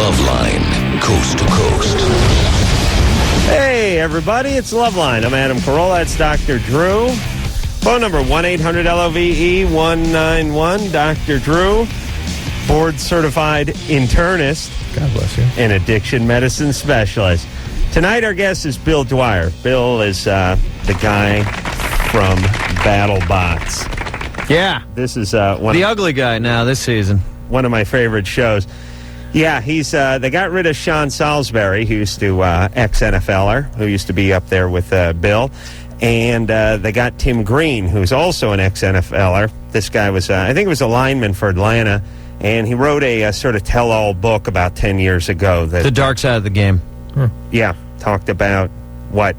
Loveline, coast to coast. Hey, everybody, it's Loveline. I'm Adam Carolla. It's Dr. Drew. Phone number 1-800-LOVE-191. Dr. Drew, board-certified internist. God bless you. And addiction medicine specialist. Tonight, our guest is Bil Dwyer. Bill is the guy from BattleBots. Yeah. This is the ugly guy now this season. One of my favorite shows. Yeah, he's. They got rid of Sean Salisbury, who used to ex-NFLer, who used to be up there with Bill, and they got Tim Green, who's also an ex-NFLer. This guy was, I think, he was a lineman for Atlanta, and he wrote a sort of tell-all book about 10 years ago. That, the dark side of the game. Yeah, talked about what.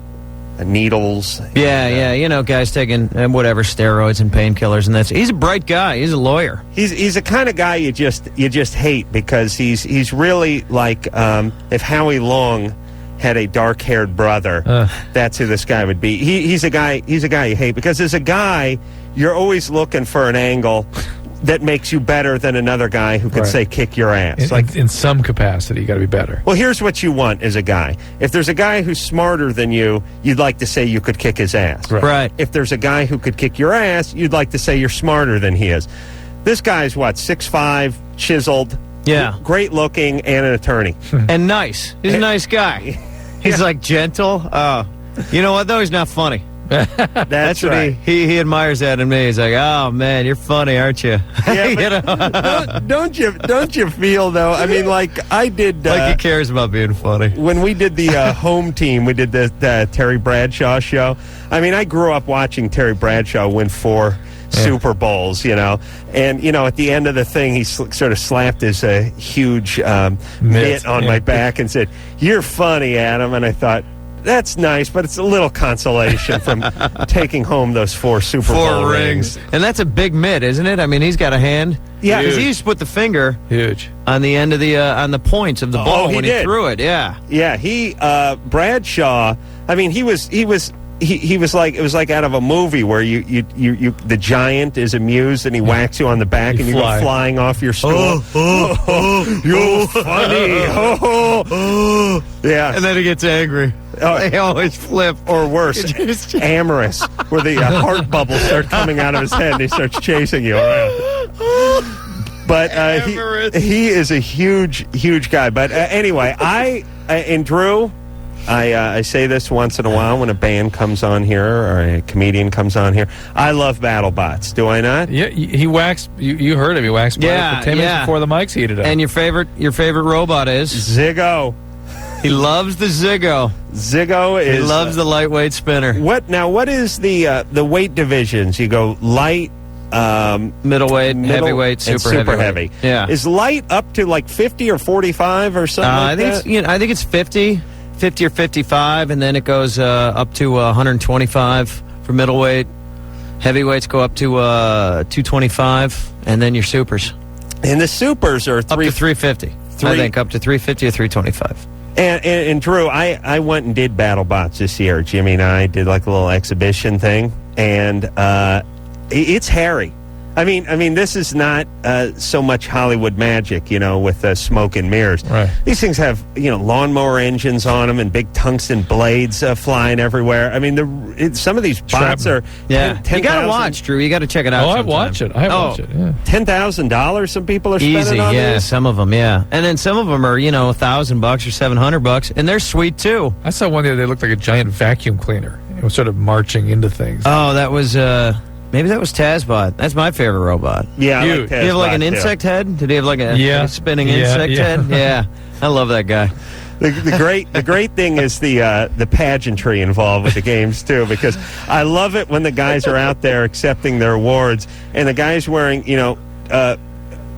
Needles. Yeah, you know, guys taking whatever steroids and painkillers, and he's a bright guy. He's a lawyer. He's the kind of guy you just hate because he's really like if Howie Long had a dark-haired brother, that's who this guy would be. He's a guy you hate because as a guy, you're always looking for an angle that makes you better than another guy who could say kick your ass. In some capacity, you got to be better. Well, here's what you want as a guy. If there's a guy who's smarter than you, you'd like to say you could kick his ass. Right. If there's a guy who could kick your ass, you'd like to say you're smarter than he is. This guy's, 6'5", chiseled, great looking, and an attorney. And nice. He's a nice guy. He's like gentle. You know what, though? He's not funny. That's what right. he admires that in me. He's like, oh man, you're funny, aren't you? Yeah, you know? don't you feel though? I mean, like I did. Like he cares about being funny. When we did the home team, we did the Terry Bradshaw show. I mean, I grew up watching Terry Bradshaw win 4 Super Bowls, you know. And, you know, at the end of the thing, he sort of slapped his huge mitt on my back and said, "You're funny, Adam." And I thought, that's nice, but it's a little consolation from taking home those 4 Super Bowl rings. And that's a big mitt, isn't it? I mean, he's got a hand. Yeah. Because he used to put the finger huge on the end of the on the points of the ball when he threw it. Yeah. Yeah, he Bradshaw, I mean, he was like, it was like out of a movie where you the giant is amused and he whacks you on the back and you go flying off your stool. You're funny. Yeah. And then he gets angry. They always flip. Or worse, amorous, where the heart bubbles start coming out of his head and he starts chasing you around. But he is a huge guy. But anyway, and Drew, I say this once in a while when a band comes on here or a comedian comes on here. I love BattleBots. Do I not? Yeah, he waxed. You heard him. He waxed for 10 minutes before the mics heated up. And your favorite robot is Ziggo. He loves the Ziggo. Ziggo is. He loves the lightweight spinner. What is the weight divisions? You go light, middleweight, heavyweight, super heavy. Yeah. Is light up to like 50 or 45 or something? I think it's 50 or 55, and then it goes up to 125 for middleweight. Heavyweights go up to 225, and then your supers. And the supers are up to 350. I think up to 350 or 325. And Drew, I went and did BattleBots this year. Jimmy and I did like a little exhibition thing, and it's hairy. I mean, this is not so much Hollywood magic, you know, with smoke and mirrors. Right. These things have, you know, lawnmower engines on them and big tungsten blades flying everywhere. I mean, some of these bots are you got to watch, Drew. You got to check it out. I watch it. Yeah. $10,000. Some people are spending on this. Some of them, yeah, and then some of them are, you know, $1,000 or $700, and they're sweet too. I saw one the other day. It looked like a giant vacuum cleaner. It was sort of marching into things. Oh, that was. Maybe that was Tazbot. That's my favorite robot. Yeah, I like Tazbot. Did he have like an insect head? Did he have like a spinning insect head? Yeah, I love that guy. The great thing is the pageantry involved with the games too, because I love it when the guys are out there accepting their awards and the guy's wearing, you know,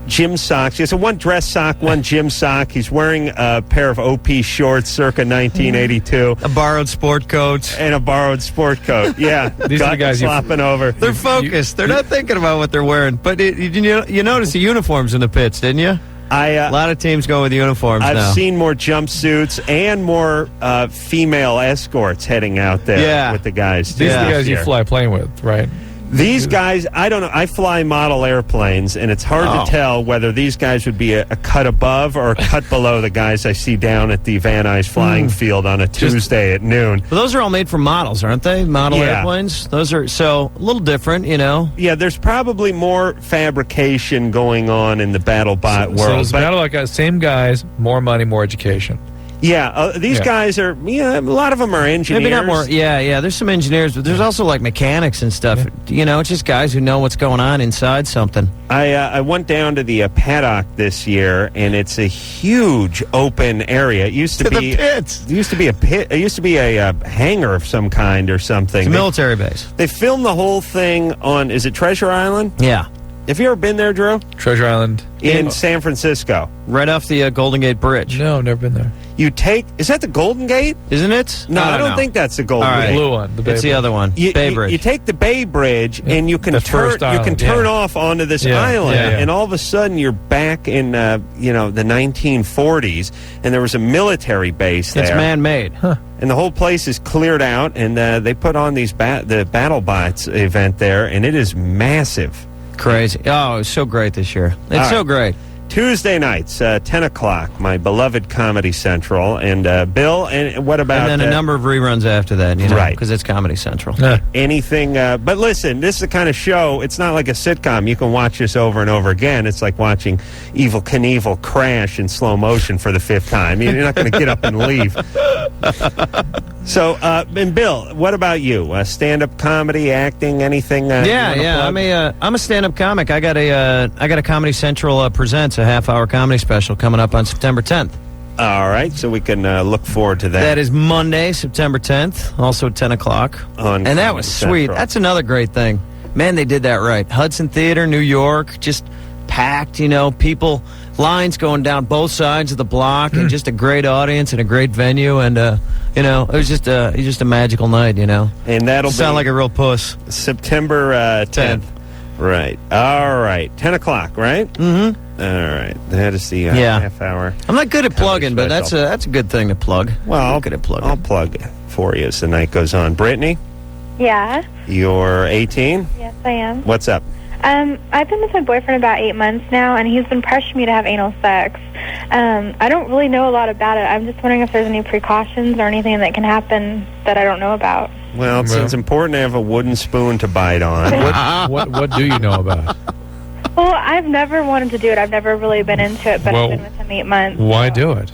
gym socks. He has one dress sock, one gym sock. He's wearing a pair of OP shorts circa 1982. A borrowed sport coat. And a borrowed sport coat. Yeah. These are the guys slopping over. They're focused. They're not thinking about what they're wearing. But you noticed the uniforms in the pits, didn't you? A lot of teams go with uniforms now. I've seen more jumpsuits and more female escorts heading out there with the guys. These are the guys you fly plane with, right? These guys, I don't know. I fly model airplanes, and it's hard to tell whether these guys would be a cut above or a cut below the guys I see down at the Van Nuys flying field on a Tuesday at noon. Well, those are all made for models, aren't they? Model airplanes? Those are, so, a little different, you know? Yeah, there's probably more fabrication going on in the BattleBot world. So it's BattleBot guys, same guys, more money, more education. Yeah, these guys are, a lot of them are engineers. Maybe not more, there's some engineers, but there's also like mechanics and stuff. You know, it's just guys who know what's going on inside something. I went down to the paddock this year, and it's a huge open area. It used to be the pits. It used to be a pit. It used to be a hangar of some kind or something. It's a military base. They filmed the whole thing on, is it Treasure Island? Yeah. Have you ever been there, Drew? Treasure Island. In San Francisco. Right off the Golden Gate Bridge. No, never been there. Is that the Golden Gate? Isn't it? No, I don't think that's the Golden All right. Gate. The blue one. The Bay It's Bridge. the other one. Bay Bridge. You take the Bay Bridge, and you can turn off onto this island, and all of a sudden you're back in the 1940s, and there was a military base there. It's man-made. Huh. And the whole place is cleared out, and they put on the BattleBots event there, and it is massive. Crazy. Oh, it was so great this year. It's so great. Tuesday nights, 10 o'clock, my beloved Comedy Central. And Bill, and what about... And then a number of reruns after that, you know, right, because it's Comedy Central. Anything... but listen, this is the kind of show, it's not like a sitcom. You can watch this over and over again. It's like watching Evel Knievel crash in slow motion for the 5th time. You're not going to get up and leave. So, and Bill, what about you? Stand-up comedy, acting, anything? I'm a stand-up comic. I got a Comedy Central Presents, a half-hour comedy special coming up on September 10th. All right, so we can look forward to that. That is Monday, September 10th, also at 10 o'clock. And that was sweet. Central. That's another great thing. Man, they did that right. Hudson Theater, New York, just packed, people, lines going down both sides of the block, and just a great audience and a great venue, and it was just a magical night, And that'll sound like a real puss. September 10th. Right. All right. 10 o'clock, right? Mm-hmm. All right. That is the half hour. I'm not good at plugging, but that's a good thing to plug. Well, I'm good at plugging. I'll plug it for you as the night goes on. Brittany? Yeah. You're 18? Yes, I am. What's up? I've been with my boyfriend about 8 months now, and he's been pressuring me to have anal sex. I don't really know a lot about it. I'm just wondering if there's any precautions or anything that can happen that I don't know about. Well, it's important to have a wooden spoon to bite on. What do you know about it? Well, I've never wanted to do it. I've never really been into it, but I've been with him 8 months. Why do it?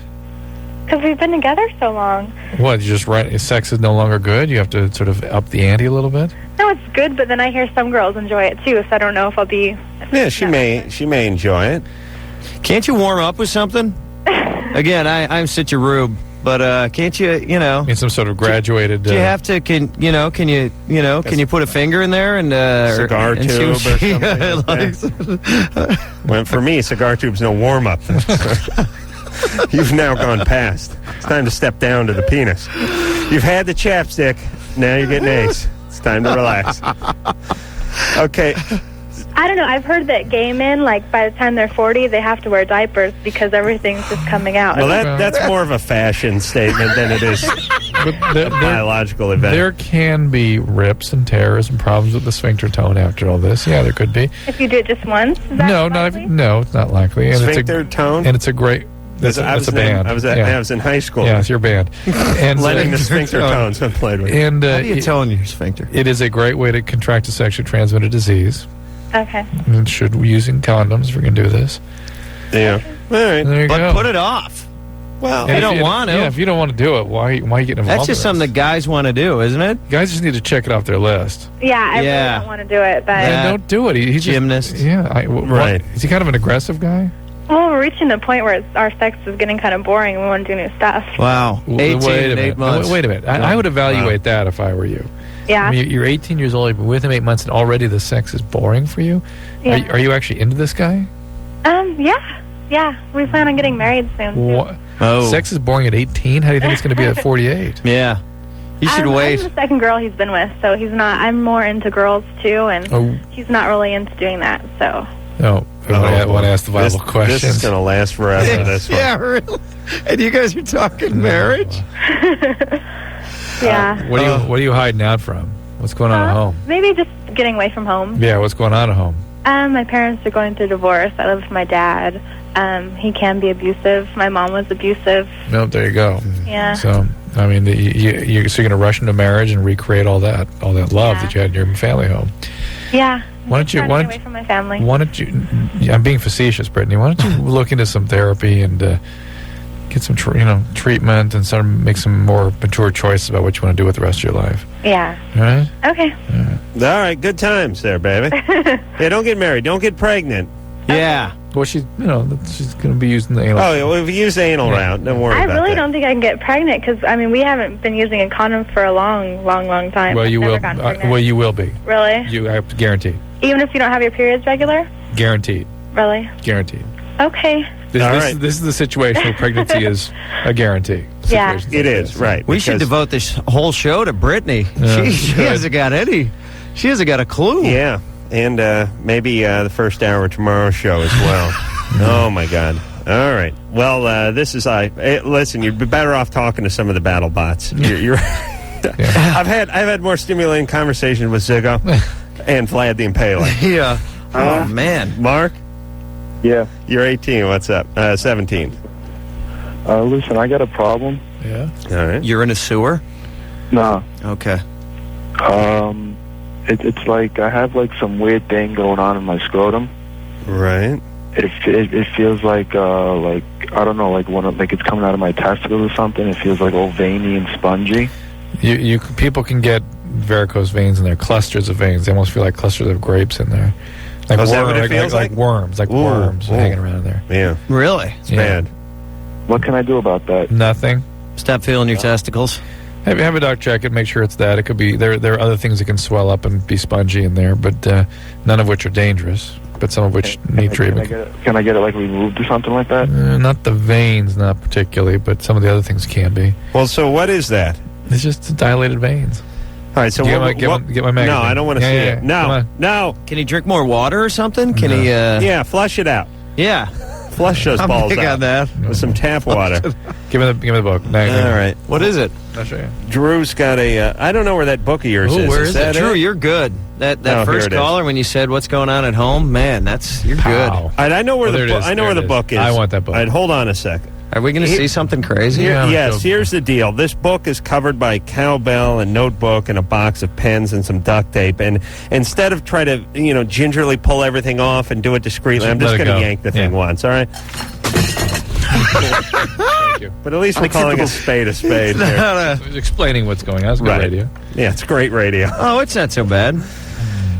Because we've been together so long. What, you just sex is no longer good? You have to sort of up the ante a little bit? No, it's good, but then I hear some girls enjoy it too, so I don't know if I'll be... Yeah, she may enjoy it. Can't you warm up with something? Again, I'm such a rube, but can't you, In some sort of graduated... Do you have to, can you put a finger in there and... cigar tube or something. Well, for me, cigar tube's no warm-up. You've now gone past. It's time to step down to the penis. You've had the chapstick. Now you're getting ace. It's time to relax. Okay. I don't know. I've heard that gay men, by the time they're 40, they have to wear diapers because everything's just coming out. Well, that's more of a fashion statement than it is a biological event. There can be rips and tears and problems with the sphincter tone after all this. Yeah, there could be. If you do it just once? Is that likely? No, it's not likely. And Sphincter tone? And it's a great... That's a band. I was in high school. Yeah, it's your band. And letting the sphincter tones been played with. And how do you tone your sphincter? It is a great way to contract a sexually transmitted disease. Okay. And using condoms if we're going to do this. Yeah. All right. There you go. Put it off. Well, you don't want to. Yeah, if you don't want to do it, why are you getting involved? That's just something that guys want to do, isn't it? Guys just need to check it off their list. Yeah, I really don't want to do it, but... Then don't do it. He's gymnast. Right. Is he kind of an aggressive guy? Well, we're reaching the point where our sex is getting kind of boring and we want to do new stuff. Wow. 18 in 8 months. Wait a minute. I would evaluate that if I were you. Yeah. I mean, you're 18 years old, you've been with him 8 months, and already the sex is boring for you? Yeah. Are you actually into this guy? Yeah. We plan on getting married soon. What? Oh. Sex is boring at 18? How do you think it's going to be at 48? Yeah. You should wait. I'm the second girl he's been with, so he's not... I'm more into girls, too, and he's not really into doing that, so... No. I want to ask the vital questions. This is going to last forever, this one. Yeah, really? And you guys are talking marriage? Yeah. What are you hiding out from? What's going on at home? Maybe just getting away from home. Yeah, what's going on at home? My parents are going through divorce. I live with my dad. He can be abusive. My mom was abusive. No, there you go. Yeah. So, I mean, you're going to rush into marriage and recreate all that love that you had in your family home. Yeah. Why don't you? Trying to get away from my family. Why don't you? I'm being facetious, Brittany. Why don't you look into some therapy and get some, treatment and sort of make some more mature choices about what you want to do with the rest of your life. Yeah. All right. Okay. All right, good times there, baby. Yeah, don't get married. Don't get pregnant. Yeah. Well, she's going to be using the anal. Oh, yeah, well, if you use the anal route, don't worry I about that. really don't think I can get pregnant because, I mean, we haven't been using a condom for a long, long, long time. Well, I've you never will. gotten pregnant. Well, you will be. Really? You, I guarantee. Even if you don't have your periods regular? Guaranteed. Really? Guaranteed. Okay. This is the situation where pregnancy is a guarantee. Yeah. Situations It like is, this. right. We should because- devote this whole show to Brittany. Yeah, She good. hasn't got any. She hasn't got a clue. Yeah, and maybe the first hour of tomorrow's show as well. Oh, my God. All right. Well, this is... listen, you'd be better off talking to some of the battle bots. You're I've had more stimulating conversations with Ziggo and Vlad the Impaler. Yeah. Oh, man. Mark, Yeah. you're 18. What's up? 17. Listen, I got a problem. Yeah. All right. You're in a sewer? Nah. Okay. It's like I have like some weird thing going on in my scrotum. Right. It feels like I don't know, like it's coming out of my testicles or something. It feels like all veiny and spongy. People can get varicose veins in there, clusters of veins. They almost feel like clusters of grapes in there. Like Oh, is that what it feels like like? worms, Ooh, worms ooh. hanging around there. Yeah. Really? It's bad. What can I do about that? Nothing. Stop feeling your testicles. Have a doctor check it, make sure it's that. It could be there are other things that can swell up and be spongy in there, but none of which are dangerous, but some of which need treatment. Can I get it like removed or something like that? Not the veins, not particularly, but some of the other things can be. Well, so what is that? It's just dilated veins. All right, so Get what, my magazine. No, I don't want to see it. Come No, on. no. Can he drink more water or something? Can he, Yeah, flush it out. Yeah. Flush those I'm balls big out on that. with some tap water. Give me the book. All right. What is it? I'll show you. Drew's got a... I don't know where that book of yours is. Where is that it? Drew, you're good. That Oh, here first it is. caller when you said what's going on at home, man, you're good. Pow. All right, I know where Oh, there it is. I know There where it the is. book is. I want that book. All right, hold on a second. Are we going to see something crazy? Yeah. Yes, so- here's the deal. This book is covered by cowbell and notebook and a box of pens and some duct tape. And instead of try to, gingerly pull everything off and do it discreetly, I'm just let it going to go. yank the thing Yeah. once, all right? Thank you. But at least we're calling a spade here. I was explaining what's going on. It's good Right. radio. Yeah, it's great radio. Oh, it's not so bad.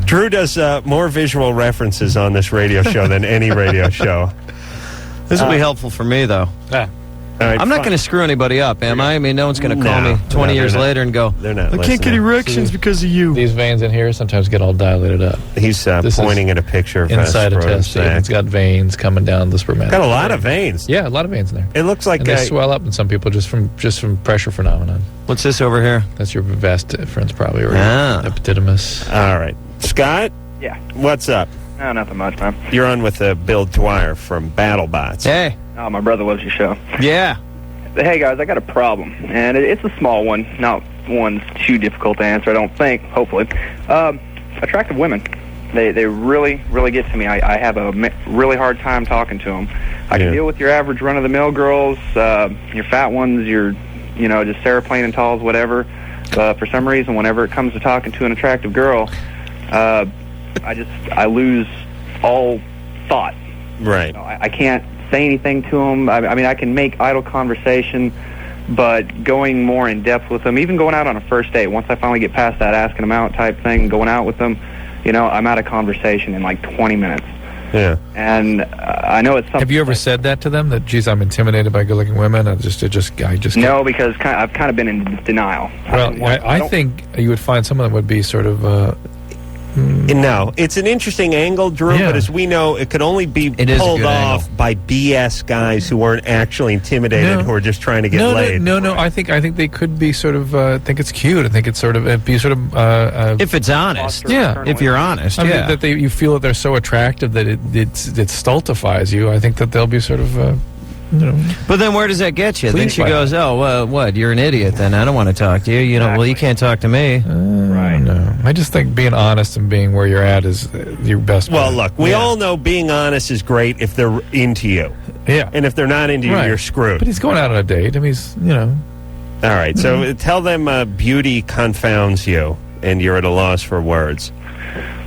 Drew does more visual references on this radio show than any radio show. This will be helpful for me, though. Ah. All right, I'm not fine. going to screw anybody up, am I? I mean, no one's going to call No. me 20 No, years they're not. later and go, They're not I can't get listening. erections because of you. These veins in here sometimes get all dilated up. He's This pointing is at a picture of Inside a scrotum test. sac. It's got veins coming down the spermatic. Got a lot of veins. Yeah, a lot of veins in there. It looks like And they swell up in some people just from pressure phenomenon. What's this over here? That's your vas deferens probably, or Ah. epididymis. All right. Scott? Yeah. What's up? No, nothing much, man. You're on with Bil Dwyer from BattleBots. Hey. Oh, my brother loves your show. Yeah. Hey, guys, I got a problem, and it's a small one. Not one too difficult to answer, I don't think, hopefully. Attractive women. They really, really get to me. I have a really hard time talking to them. I can deal with your average run-of-the-mill girls, your fat ones, your, just Sarah Plain and Talls, whatever. For some reason, whenever it comes to talking to an attractive girl, I lose all thought. Right. I can't say anything to them. I mean, I can make idle conversation, but going more in depth with them, even going out on a first date, once I finally get past that asking them out type thing, going out with them, I'm out of conversation in like 20 minutes. Yeah. And I know it's something. Have you ever said that to them? That, geez, I'm intimidated by good-looking women? I just No, because I've kind of been in denial. Well, I think you would find some of them would be sort of... No, it's an interesting angle, Drew, Yeah. but as we know, it could only be It is a pulled good off angle. by BS guys who weren't actually intimidated, No. who are just trying to get laid. No. I think they could be sort of think it's cute. I think it's sort of be sort of If it's honest. Yeah. If you're honest, I mean, yeah. that you feel that they're so attractive that it stultifies you. I think that they'll be sort of But then where does that get you? Then she goes, "Oh, well, what? You're an idiot. Then I don't want to talk to you. You know, well, you can't talk to me." Right. No, I just think being honest and being where you're at is your best. Well, bet. look, we all know being honest is great if they're into you. Yeah. And if they're not into you, you're screwed. But he's going out on a date. I mean, he's, All right, so tell them beauty confounds you, and you're at a loss for words.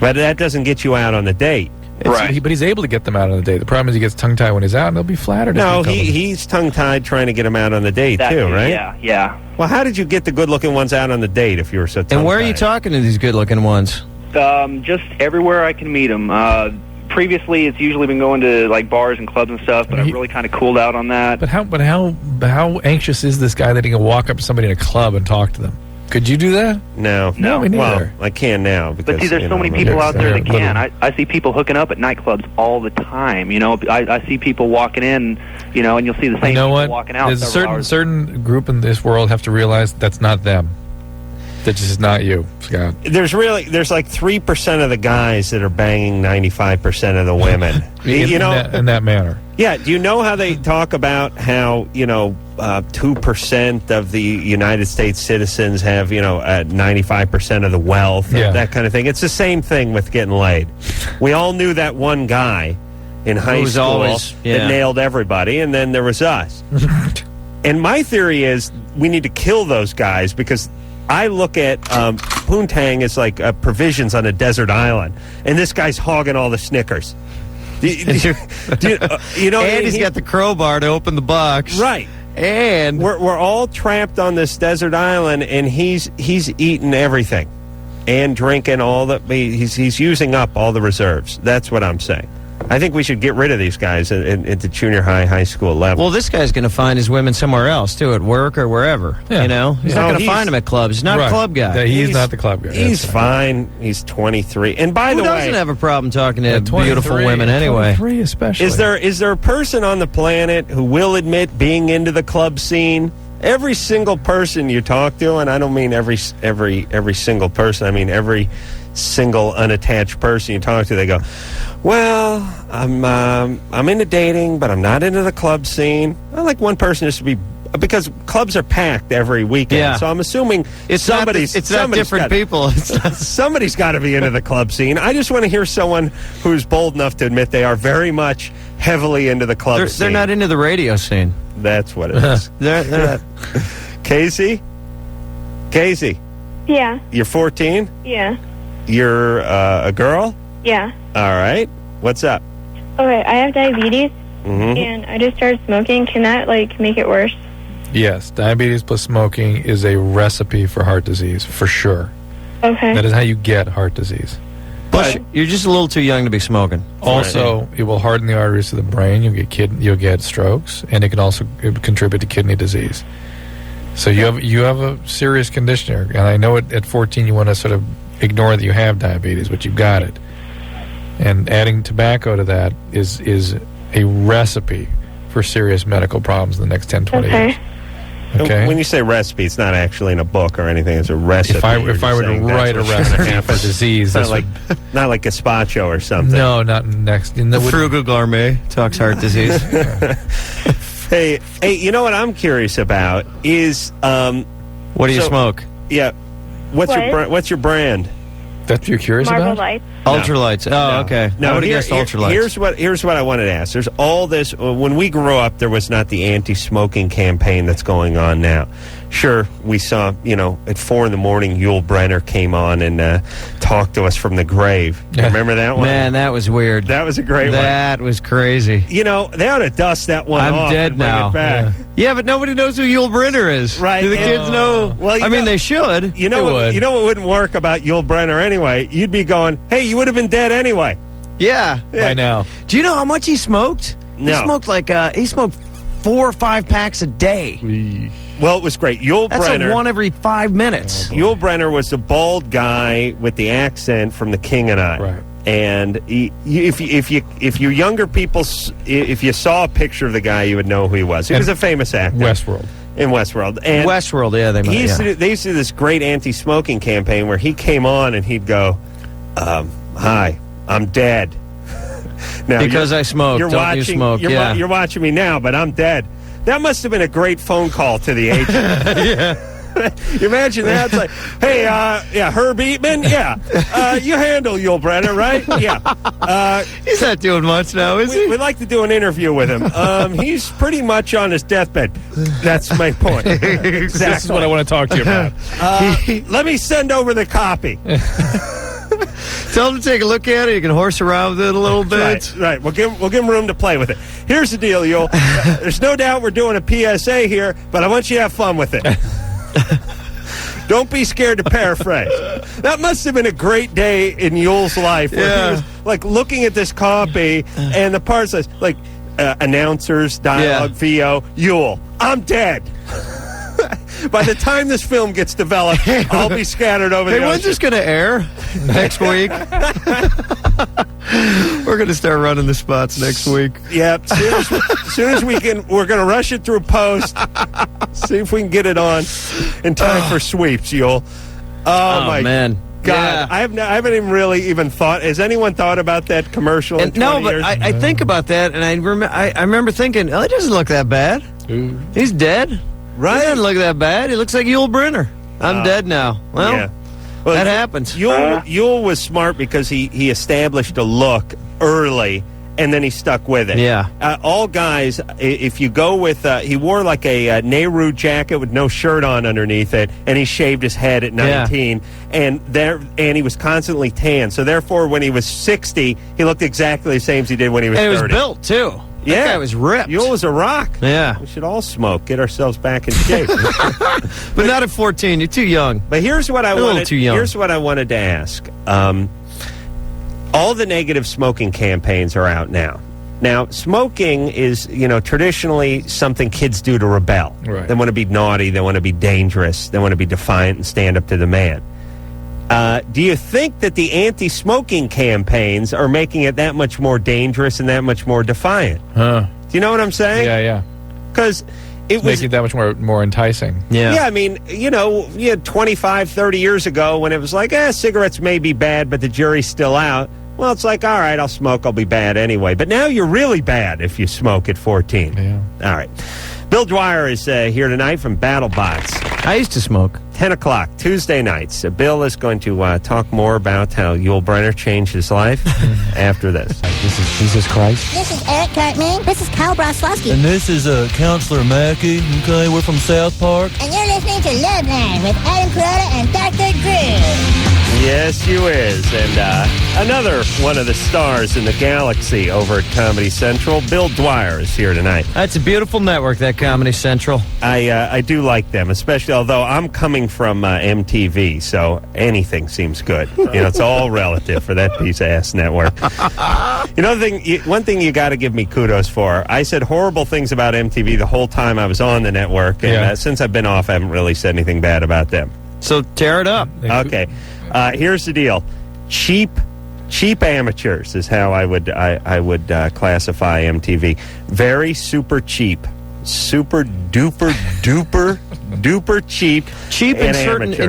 But that doesn't get you out on the date. Right. But he's able to get them out on the date. The problem is he gets tongue-tied when he's out, and they'll be flattered. No, if he's tongue-tied trying to get them out on the date, too, right? Yeah. Well, how did you get the good-looking ones out on the date if you were so tongue-tied? And where are you talking to these good-looking ones? Just everywhere I can meet them. Previously, it's usually been going to like bars and clubs and stuff, but I've really kind of cooled out on that. But how anxious is this guy that he can walk up to somebody in a club and talk to them? Could you do that? No. Me neither. Well, I can now. Because, But see, there's so many people out there that can. I see people hooking up at nightclubs all the time. You know, I see people walking in, and you'll see the same people walking out. There's a certain group in this world have to realize that's not them. That's just not you, Scott. There's like 3% of the guys that are banging 95% of the women. in that manner. Yeah. Do you know how they talk about how 2% of the United States citizens have 95% of the wealth, that kind of thing? It's the same thing with getting laid. We all knew that one guy in high school that nailed everybody, and then there was us. And my theory is we need to kill those guys because I look at poontang as like provisions on a desert island, and this guy's hogging all the Snickers. And he's got the crowbar to open the box, right? And we're all trapped on this desert island, and he's eating everything and drinking all the. He's using up all the reserves. That's what I'm saying. I think we should get rid of these guys at the junior high school level. Well, this guy's going to find his women somewhere else, too, at work or wherever. Yeah. He's not going to find them at clubs. He's not a club guy. Yeah, he's not the club guy. He's fine. He's 23. And by the way... Who doesn't have a problem talking to beautiful women anyway? 23 especially. Is there a person on the planet who will admit being into the club scene? Every single person you talk to, and I don't mean every single person, I mean every single unattached person you talk to, they go, well, I'm into dating, but I'm not into the club scene. I like one person just to be, because clubs are packed every weekend. So I'm assuming somebody's different people. Somebody's got to be into the club scene. I just want to hear someone who's bold enough to admit they are very much heavily into the club scene. They're not into the radio scene. That's what it is. they're Casey? Yeah. You're 14? Yeah. You're a girl? Yeah. All right. What's up? Okay, I have diabetes, Mm-hmm. and I just started smoking. Can that, make it worse? Yes, diabetes plus smoking is a recipe for heart disease, for sure. Okay. That is how you get heart disease. Plus, you're just a little too young to be smoking. Also, it will harden the arteries to the brain. You'll get strokes, and it can also contribute to kidney disease. So you have a serious condition here. And I know at 14 you want to sort of ignore that you have diabetes, but you've got it. And adding tobacco to that is a recipe for serious medical problems in the next 10, 20 years. Okay. When you say recipe, it's not actually in a book or anything. It's a recipe. If I were to write a recipe for disease, not like gazpacho or something. No, not next. Frugal Gourmet talks heart disease. Hey, you know what I'm curious about is what do you smoke? Yeah, what's your brand? That's what you're curious Marble about? Lights. Ultralights. Oh, okay. No, I would have guessed ultralights. Here's what I wanted to ask. There's all this. When we grew up, there was not the anti-smoking campaign that's going on now. Sure, we saw, at 4 a.m, Yul Brynner came on and talked to us from the grave. You remember that one? Man, that was weird. That was a great one. That was crazy. They ought to dust that one off. I'm dead and bring now. it back. Yeah, but nobody knows who Yul Brynner is. Right. Do the kids know? Well, they should. You know what wouldn't work about Yul Brynner anyway? You'd be going, hey, you would have been dead anyway. Yeah. By now. Do you know how much he smoked? No. He smoked 4 or 5 packs a day. Well, it was great. Yul That's Brynner. like one every 5 minutes. Yul Brynner was the bald guy with the accent from The King and I. Right. And if you younger people, if you saw a picture of the guy, you would know who he was. He was a famous actor. Westworld. In Westworld. And Westworld, yeah, they used to do this great anti-smoking campaign where he came on and he'd go, hi, I'm dead. Now, Because I smoke. You're Don't watching, you smoke? You're watching me now, but I'm dead. That must have been a great phone call to the agent. Yeah. You imagine that? It's like, hey, Herb Eatman? Yeah. You handle Yul Brynner, right? Yeah. He's not doing much now, is he? We'd like to do an interview with him. He's pretty much on his deathbed. That's my point. Exactly. This is what I want to talk to you about. Let me send over the copy. Tell him to take a look at it. You can horse around with it a little bit. Right. We'll give him room to play with it. Here's the deal, Yul. There's no doubt we're doing a PSA here, but I want you to have fun with it. Don't be scared to paraphrase. That must have been a great day in Yul's life. Where he was like looking at this copy, and the part says like announcers, dialogue, VO, Yul, I'm dead. By the time this film gets developed, I'll be scattered over the ocean. When's this going to air? Next week? We're going to start running the spots next week. Yeah, as soon as we can, we're going to rush it through post. See if we can get it on in time for sweeps, Yul. Oh my man. God, Yeah. I haven't even really thought. Has anyone thought about that commercial? In 20 No, but years? I think about that, and I remember thinking, oh, it doesn't look that bad. Ooh. He's dead. Right. He doesn't look that bad. He looks like Yul Brynner. I'm dead now. Well, Yeah. Well, that happens. Yul was smart because he established a look early, and then he stuck with it. Yeah. All guys, if you go with, he wore like a Nehru jacket with no shirt on underneath it, and he shaved his head at 19, and he was constantly tan. So therefore, when he was 60, he looked exactly the same as he did when he was 30. And he was built, too. Yeah. That guy was ripped. Yul was a rock. Yeah. We should all smoke, get ourselves back in shape. But not at 14. You're too young. But here's what I A little wanted. too young. Here's what I wanted to ask. All the negative smoking campaigns are out now. Now, smoking is, traditionally something kids do to rebel. Right. They want to be naughty. They want to be dangerous. They want to be defiant and stand up to the man. Do you think that the anti-smoking campaigns are making it that much more dangerous and that much more defiant? Huh. Do you know what I'm saying? Yeah. Because it was... Making it that much more enticing. Yeah, I mean, you had 25, 30 years ago when it was like, cigarettes may be bad, but the jury's still out. Well, it's like, all right, I'll smoke, I'll be bad anyway. But now you're really bad if you smoke at 14. Yeah. All right. Bill Dwyer is here tonight from BattleBots. I used to smoke. 10 o'clock, Tuesday nights. Bill is going to talk more about how Yul Brynner changed his life after this. This is Jesus Christ. This is Eric Cartman. This is Kyle Broslowski. And this is Counselor Mackey. Okay, we're from South Park. And you're listening to Loveline with Adam Carolla and Dr. Drew. Yes, you is. And another one of the stars in the galaxy over at Comedy Central, Bill Dwyer, is here tonight. That's a beautiful network, that Comedy Central. I do like them, especially although I'm coming from MTV, so anything seems good. It's all relative for that piece of ass network. One thing you got to give me kudos for. I said horrible things about MTV the whole time I was on the network, and since I've been off, I haven't really said anything bad about them. So tear it up. Okay, here's the deal: cheap amateurs is how I would classify MTV. Very super cheap. Super duper duper cheap. Cheap in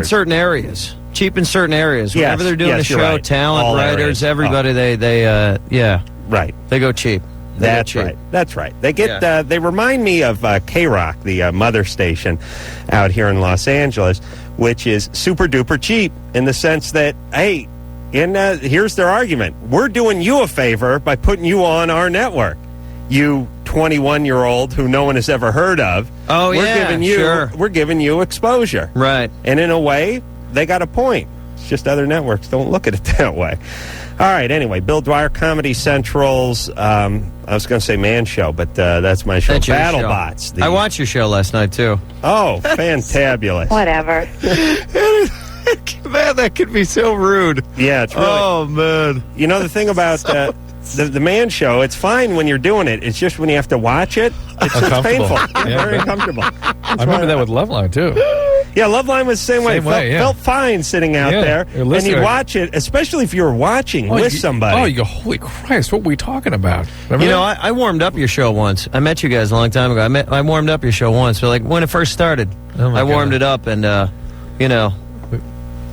certain areas. Cheap in certain areas. Whenever they're doing a show, right. talent, All writers, areas. everybody, they Right. they go cheap. That's right. They get. They remind me of K-Rock, the mother station out here in Los Angeles, which is super duper cheap in the sense that, hey, here's their argument: we're doing you a favor by putting you on our network. You 21-year-old who no one has ever heard of. Oh, We're giving you exposure. Right. And in a way, they got a point. It's just other networks don't look at it that way. All right, anyway, Bill Dwyer, Comedy Central's, I was going to say Man Show, but that's my show. That's your BattleBots. show. I watched your show last night, too. Oh, fantabulous. Whatever. Man, that could be so rude. Yeah, it's really... Oh, man. You know, the thing about the Man Show, it's fine when you're doing it. It's just when you have to watch it, it's painful. Yeah. Very uncomfortable. I remember that with Loveline, too. Yeah, Loveline was the same way. Felt fine sitting out there. And you'd watch it, especially if you were watching with somebody. Oh, you go, holy Christ, what were we talking about? Remember that? I warmed up your show once. I met you guys a long time ago. I warmed up your show once. So, like, when it first started, I warmed it up, and,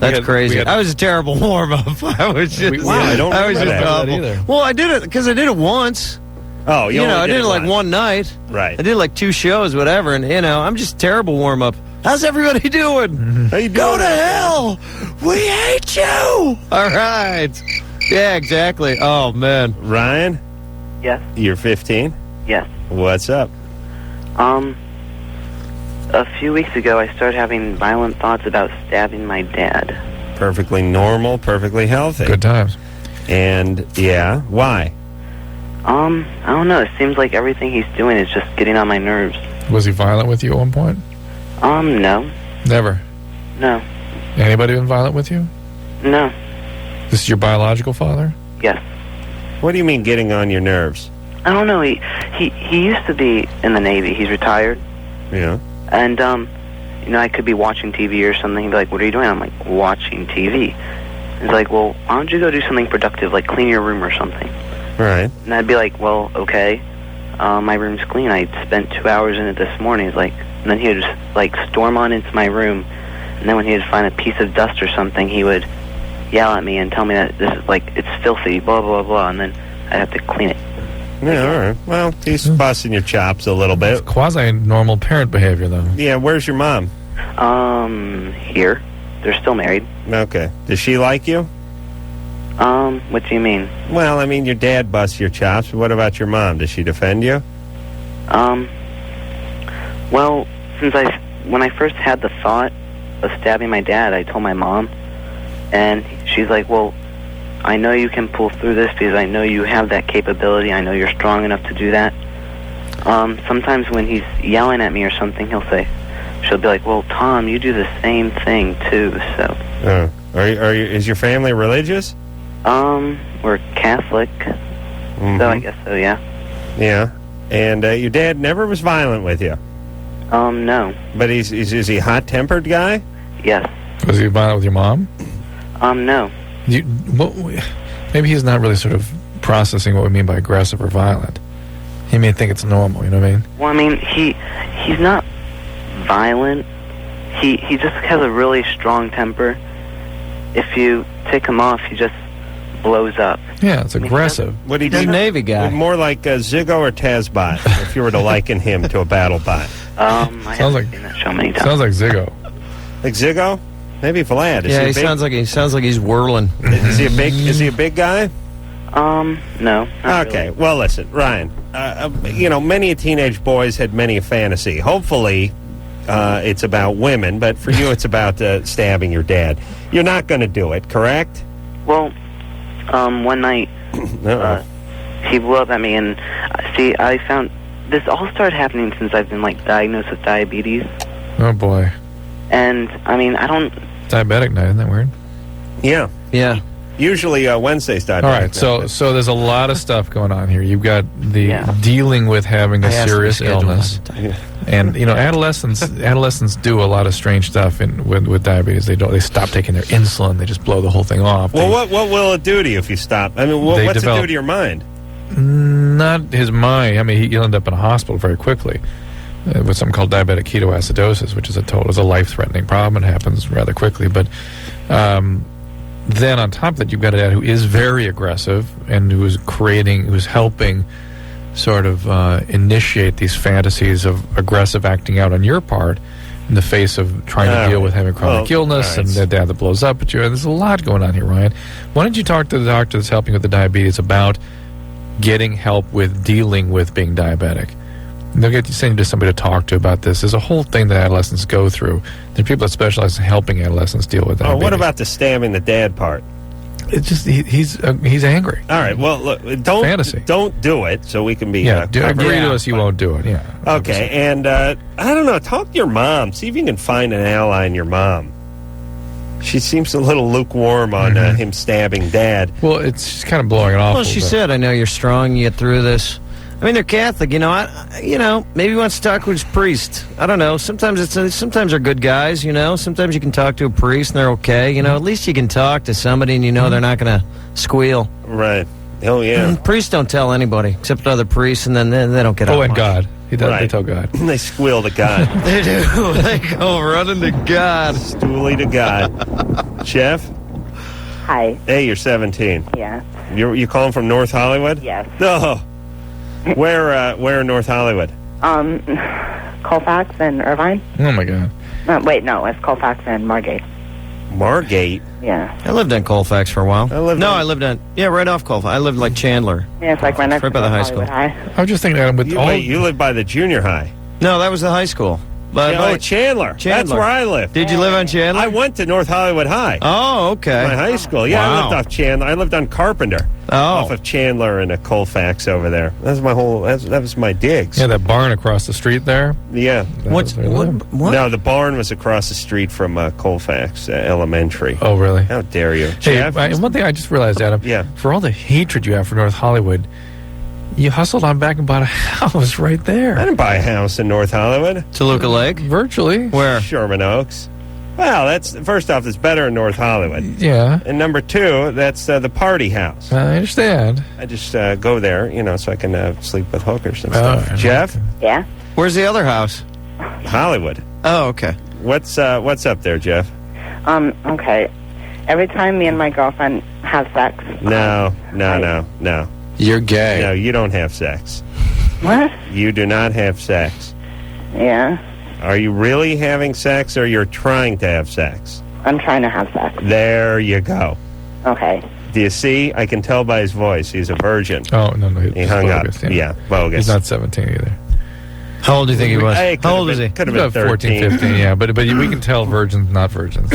That's had- crazy. we had- I was a terrible warm-up. I was just... Wow, I don't I was remember just that awful. either. Well, I did it because I did it once. Oh, You know, I did it like once. one night. Right. I did like 2 shows, whatever, and, I'm just terrible warm-up. How's everybody doing? How you doing? Go to hell! We hate you! All right. Yeah, exactly. Oh, man. Ryan, Yes. you're 15. Yes. What's up? A few weeks ago, I started having violent thoughts about stabbing my dad. Perfectly normal, perfectly healthy. Good times. And, yeah, why? I don't know. It seems like everything he's doing is just getting on my nerves. Was he violent with you at one point? No. Never. No. Anybody been violent with you? No. This is your biological father? Yes. What do you mean getting on your nerves? I don't know. He used to be in the Navy. He's retired. Yeah. And, I could be watching TV or something. He'd be like, what are you doing? I'm like, watching TV. He's like, well, why don't you go do something productive, like clean your room or something? Right. And I'd be like, well, okay. My room's clean. I spent 2 hours in it this morning. He's like, and then he would just, like, storm on into my room. And then when he would find a piece of dust or something, he would yell at me and tell me that this is, like, it's filthy, blah, blah, blah. And then I'd have to clean it. Yeah, all right. Well, he's busting your chops a little bit. Quasi-normal parent behavior, though. Yeah, where's your mom? Here. They're still married. Okay. Does she like you? What do you mean? Well, I mean, your dad busts your chops. But what about your mom? Does she defend you? Well, when I first had the thought of stabbing my dad, I told my mom, and she's like, well, I know you can pull through this because I know you have that capability. I know you're strong enough to do that. Sometimes when he's yelling at me or something, she'll be like, well, Tom, you do the same thing too, so. Is your family religious? We're Catholic, so I guess so, yeah. Yeah. And your dad never was violent with you? No. But is he a hot-tempered guy? Yes. Was he violent with your mom? No. Maybe he's not really sort of processing what we mean by aggressive or violent. He may think it's normal, you know what I mean? Well, I mean, he's not violent. He just has a really strong temper. If you tick him off, he just blows up. Yeah, it's aggressive. Would he He's a be Navy guy. more like Ziggo or Tazbot if you were to liken him to a battle bot? I Sounds haven't like- seen that show many times. Sounds like Ziggo. Like Ziggo? Maybe Vlad. Yeah, he big? sounds like he's whirling. Is he a big guy? No. not Okay. really. Well, listen, Ryan. Many teenage boys had many a fantasy. Hopefully, it's about women, but for you, it's about stabbing your dad. You're not going to do it, correct? Well, one night, he blew up at me, and I found this all started happening since I've been diagnosed with diabetes. Oh, boy. And I mean, I don't. Diabetic night, isn't that weird? Yeah. Yeah. Usually Wednesdays. All right, so there's a lot of stuff going on here. You've got the dealing with having a I asked serious to schedule illness, that. and adolescents do a lot of strange stuff with diabetes. They stop taking their insulin. They just blow the whole thing off. Well, what will it do to you if you stop? I mean, what's it do to your mind? Not his mind. I mean, he'll end up in a hospital very quickly with something called diabetic ketoacidosis, which is a life-threatening problem. It happens rather quickly, but. Then on top of that, you've got a dad who is very aggressive and who's helping sort of initiate these fantasies of aggressive acting out on your part in the face of trying to deal with having chronic illness and the dad that blows up at you. And there's a lot going on here, Ryan. Why don't you talk to the doctor that's helping with the diabetes about getting help with dealing with being diabetic? And they'll send you to somebody to talk to about this. There's a whole thing that adolescents go through. There are people that specialize in helping adolescents deal with diabetes. Oh, what about the stabbing the dad part? It's just he's angry. All right. Well, look, don't do it, so we can be. Agree to us. You won't do it. Yeah. Okay, and I don't know. Talk to your mom. See if you can find an ally in your mom. She seems a little lukewarm on him stabbing dad. Well, it's just kind of blowing it off. Well, she said, "I know you're strong. You get through this." I mean, they're Catholic, maybe he wants to talk with his priest. I don't know. Sometimes they're good guys, Sometimes you can talk to a priest and they're okay. At least you can talk to somebody and they're not going to squeal. Right. Oh, yeah. Priests don't tell anybody except other priests, and then they don't get out. Oh, and much. God. They tell God. They squeal to God. They do. They go running to God. Stooly to God. Jeff? Hi. Hey, you're 17. Yeah. You calling from North Hollywood? Yes. No. Where in North Hollywood? Colfax and Irvine. Oh, my God. Wait, no, it's Colfax and Margate. Margate? Yeah. I lived in Colfax for a while. I lived right off Colfax. I lived like Chandler. Yeah, it's like right next Right to by the high school. High. I was just thinking that with You live by the junior high. No, that was the high school. But Chandler. That's where I lived. Did you live on Chandler? I went to North Hollywood High. Oh, okay. My high school. Yeah, Wow. I lived off Chandler. I lived on Carpenter. Off of Chandler and a Colfax over there. That was my digs. Yeah, that barn across the street there. Yeah. What? No, the barn was across the street from Colfax Elementary. Oh, really? How dare you, Hey, Jeff? one thing I just realized, Adam. Yeah. For all the hatred you have for North Hollywood, you hustled on back and bought a house right there. I didn't buy a house in North Hollywood. Toluca Lake? Virtually. Where? Sherman Oaks. Well, that's first off, it's better in North Hollywood. Yeah. And number two, that's the party house. I understand. I just go there, so I can sleep with hookers and Oh, stuff. Jeff? Yeah. Where's the other house? Hollywood. Oh, okay. What's up there, Jeff? Okay. Every time me and my girlfriend have sex. No. You're gay. No, you don't have sex. What? You do not have sex. Yeah. Are you really having sex, or you're trying to have sex? I'm trying to have sex. There you go. Okay. Do you see? I can tell by his voice. He's a virgin. Oh, no. He hung bogus, up. Yeah, bogus. He's not 17 either. How old do you think he was? How old is he? Could have been 14, 15, yeah. But we can tell virgins, not virgins.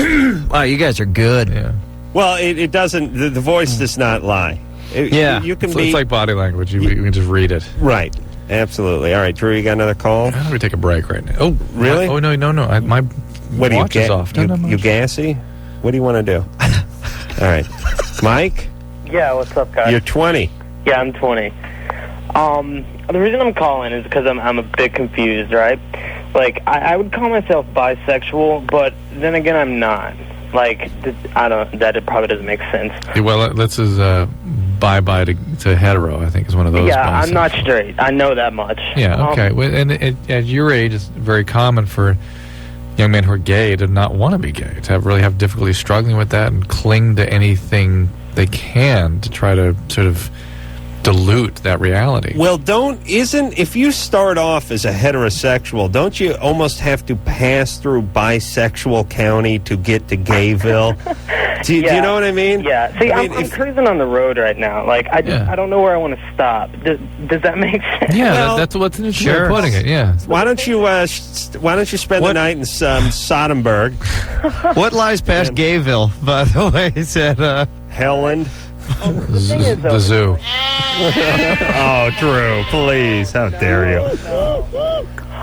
Wow, you guys are good. Yeah. Well, it doesn't. The voice does not lie. You can be. It's like body language. You can just read it. Right. Absolutely. All right, Drew, you got another call? How do we take a break right now? Oh, really? Oh, no. My what watch is off. You gassy? What do you want to do? All right. Mike? Yeah, what's up, guys? You're 20. Yeah, I'm 20. The reason I'm calling is because I'm a bit confused, right? Like, I would call myself bisexual, but then again, I'm not. Like, that probably doesn't make sense. Yeah, well, that's his bye-bye to hetero, I think, is one of those. Yeah, I'm not straight. I know that much. Yeah, okay. And at your age, it's very common for young men who are gay to not want to be gay, to really have difficulty struggling with that and cling to anything they can to try to sort of dilute that reality. Well, if you start off as a heterosexual, don't you almost have to pass through bisexual county to get to Gayville? Do you know what I mean? Yeah. See, I'm cruising on the road right now. Like, I don't know where I want to stop. Does that make sense? Yeah, that's what's interesting way of putting it. Yeah. Why don't you spend the night in Sodenburg? What lies past Gayville, by the way? He said Helland. The zoo. Oh, Drew, please. How dare you?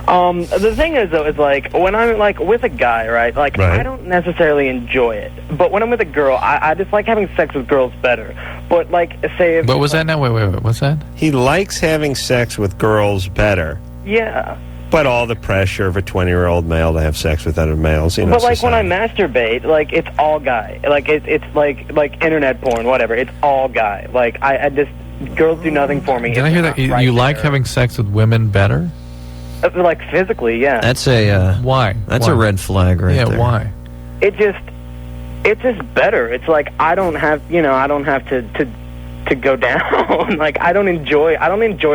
The thing is, though, is like when I'm like with a guy, right? Like I don't necessarily enjoy it, but when I'm with a girl, I just like having sex with girls better. But like, say, if what was that now? Wait. What's that? He likes having sex with girls better. Yeah. But all the pressure of a 20-year-old male to have sex with other males, But like when I masturbate, like it's all guy. Like it's like internet porn, whatever. It's all guy. Like I just girls do nothing for me. Did I hear that you like having sex with women better? Like physically, yeah. That's a why? That's a red flag, right there. Yeah, why? It's just better. It's like I don't have to go down. Like I don't enjoy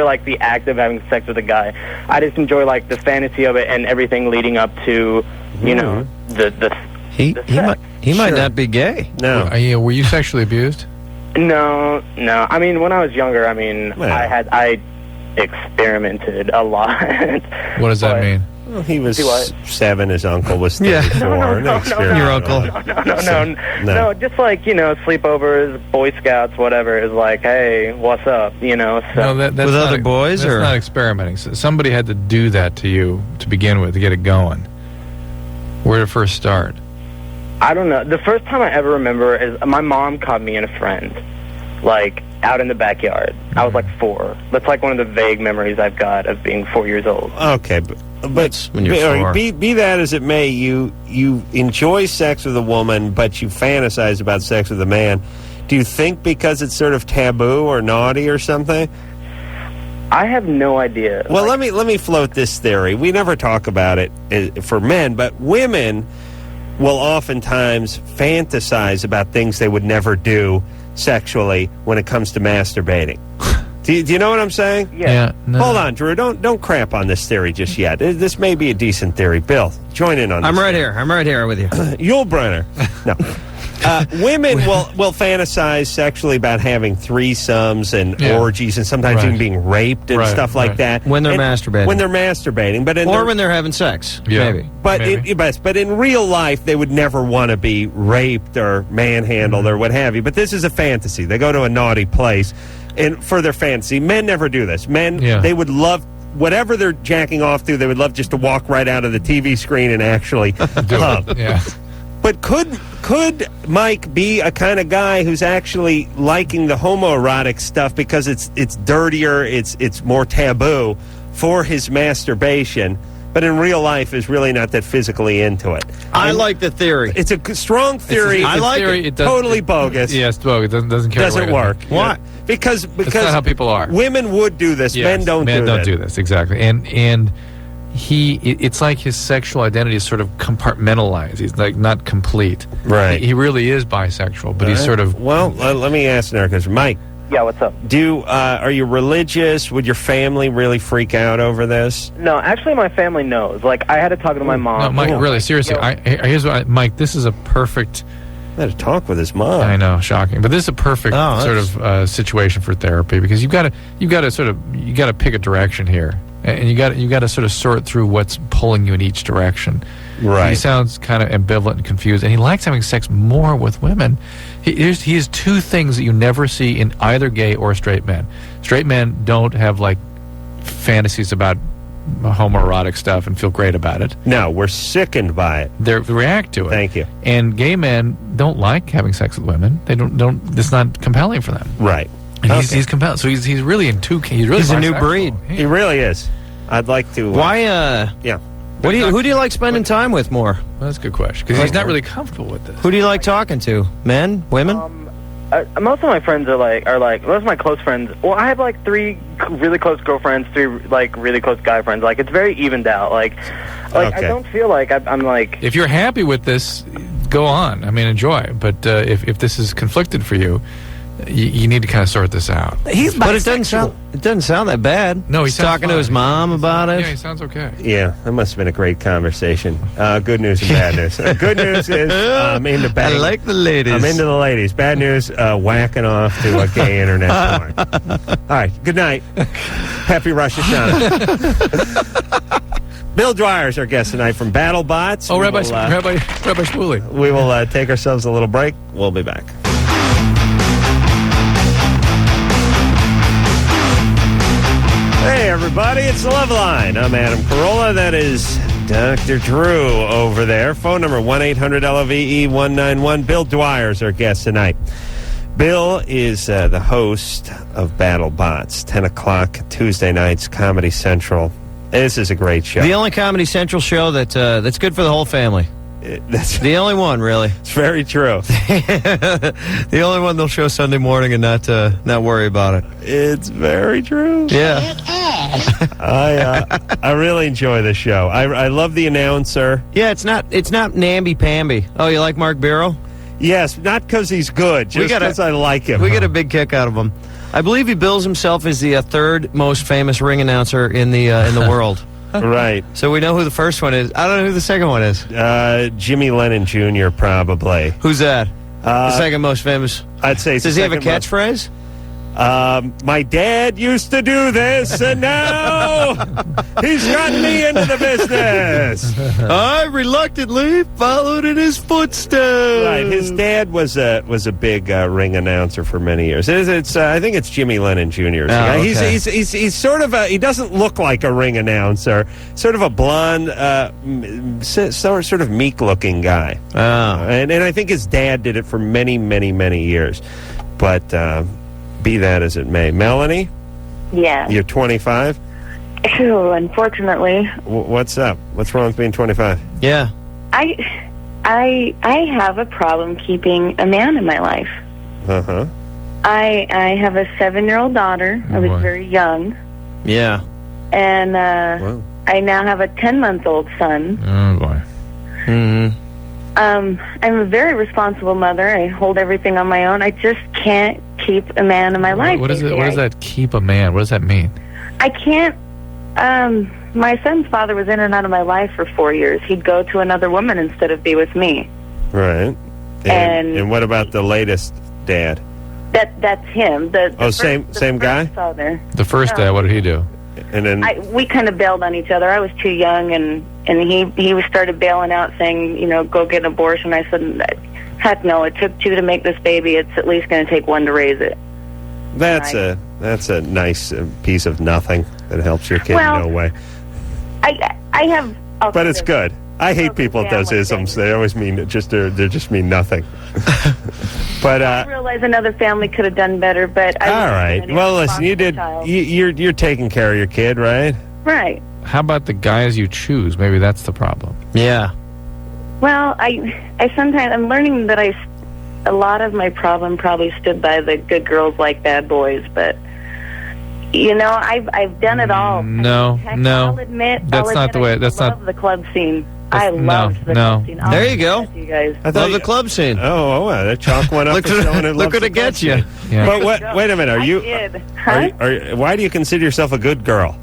like the act of having sex with a guy. I just enjoy like the fantasy of it and everything leading up to the he might not be gay. No. Were you sexually abused? No. I mean, when I was younger, I experimented a lot. What does that mean? Well, he was 7, his uncle was 34. No, your uncle. No, just like, sleepovers, Boy Scouts, whatever, is like, hey, what's up, So. No, that's with not other boys? That's or not experimenting. Somebody had to do that to you to begin with, to get it going. Where did it first start? I don't know. The first time I ever remember is my mom caught me and a friend, like, out in the backyard. I was like 4. That's like one of the vague memories I've got of being 4 years old. Okay, but when you're 4. Be that as it may, you enjoy sex with a woman, but you fantasize about sex with a man. Do you think because it's sort of taboo or naughty or something? I have no idea. Well, let me float this theory. We never talk about it for men, but women will oftentimes fantasize about things they would never do sexually when it comes to masturbating. Do you know what I'm saying? Yeah. No. Hold on, Drew. Don't crap on this theory just yet. This may be a decent theory. Bill, join in on this. I'm right here with you. Yulebrenner. No. Women will fantasize sexually about having threesomes and orgies and sometimes even being raped and stuff like that. When they're masturbating. When they're masturbating. When they're having sex. Yeah. Maybe. But in real life, they would never want to be raped or manhandled or what have you. But this is a fantasy. They go to a naughty place and for their fantasy. Men never do this. Men, they would love... Whatever they're jacking off to, they would love just to walk right out of the TV screen and actually hum. Yeah. But could Mike be a kind of guy who's actually liking the homoerotic stuff because it's dirtier, it's more taboo for his masturbation, but in real life is really not that physically into it? I like the theory. It's a strong theory. I like it. It totally bogus. Yes, bogus. Doesn't carry Doesn't weight. work. Why? Because that's not how people are. Women would do this. Yes, men don't do this. Exactly. And it's like his sexual identity is sort of compartmentalized. He's like not complete. Right. He really is bisexual, but he's sort of... Well, let me ask now, because Mike. Yeah, what's up? Are you religious? Would your family really freak out over this? No, actually, my family knows. Like, I had to talk to my mom. No, Mike, really, seriously. Here's what Mike, this is a perfect... I had to talk with his mom. I know, shocking. But this is a perfect sort of situation for therapy, because you've got to pick a direction here. And you got to sort of sort through what's pulling you in each direction. Right. He sounds kind of ambivalent and confused, and he likes having sex more with women. He has two things that you never see in either gay or straight men. Straight men don't have like fantasies about homoerotic stuff and feel great about it. No, we're sickened by it. They react to it. Thank you. And gay men don't like having sex with women. They don't. It's not compelling for them. Right. And he's compelled. So he's really in two. He's a new breed. He really is. I'd like to. Why? Yeah. Who do you like spending time with more? Well, that's a good question, because he's not really comfortable with this. Who do you like talking to? Men, women? Most of my friends are like most of my close friends. Well, I have like 3 really close girlfriends, 3 like really close guy friends. Like, it's very evened out. Like I don't feel like I'm like. If you're happy with this, go on. I mean, enjoy. But if this is conflicted for you, you need to kind of sort this out. But it doesn't sound that bad. No, he's talking to his mom about it. Yeah, he sounds okay. Yeah, that must have been a great conversation. Good news and bad news. Good news is I'm into bang. I like the ladies. I'm into the ladies. Bad news, whacking off to a gay internet porn. All right, good night. Happy Rosh Hashanah. Bill Dwyer is our guest tonight from BattleBots. Oh, Rabbi Shmuley. We will take ourselves a little break. We'll be back. Hey, everybody, it's the Loveline. I'm Adam Carolla. That is Dr. Drew over there. Phone number 1-800-LOVE-191. Bill Dwyer is our guest tonight. Bill is the host of BattleBots, 10 o'clock Tuesday nights, Comedy Central. This is a great show. The only Comedy Central show that's good for the whole family. That's the only one, really. It's very true. The only one they'll show Sunday morning and not worry about it. It's very true. Yeah. I really enjoy the show. I love the announcer. Yeah, it's not namby-pamby. Oh, you like Mark Barrow? Yes, not because he's good, just because I like him. We get a big kick out of him. I believe he bills himself as the third most famous ring announcer in the world. Right. So we know who the first one is. I don't know who the second one is. Jimmy Lennon Jr., probably. Who's that? The second most famous? I'd say. Does he have a catchphrase? My dad used to do this, and now he's gotten me into the business. I reluctantly followed in his footsteps. Right, his dad was a big ring announcer for many years. I think it's Jimmy Lennon Jr. Oh, okay. He's sort of he doesn't look like a ring announcer. Sort of a blonde, sort of meek-looking guy. Oh. And I think his dad did it for many, many, many years. But be that as it may. Melanie? Yeah. You're 25? Ew, unfortunately. What's up? What's wrong with being 25? Yeah. I have a problem keeping a man in my life. Uh-huh. I have a 7-year-old daughter. I was very young. Yeah. And I now have a 10-month-old son. Oh, boy. Mm-hmm. I'm a very responsible mother. I hold everything on my own. I just can't keep a man in my life. What is it? What does that keep a man? What does that mean? I can't. My son's father was in and out of my life for 4 years. He'd go to another woman instead of be with me. Right. And what about the latest dad? That's him. The same guy? Father. The first dad, what did he do? And then we kind of bailed on each other. I was too young, and he started bailing out, saying, go get an abortion. I said, heck no, it took 2 to make this baby. It's at least going to take 1 to raise it. That's a nice piece of nothing that helps your kid in no way. I have... But it's good. I hate people with those isms. They always mean they just mean nothing. But I realize another family could have done better, but all right. Well, listen, you did. You're taking care of your kid, right? Right. How about the guys you choose? Maybe that's the problem. Yeah. Well, I sometimes I'm learning that a lot of my problem probably stood by the good girls like bad boys, but I've done it all. No. I'll admit not the way. I love the club scene. I love the club scene. There you go. You guys. I love the club scene. Oh, that chalk went up. Look what it gets you. Yeah. But wait a minute. Are you? Why do you consider yourself a good girl?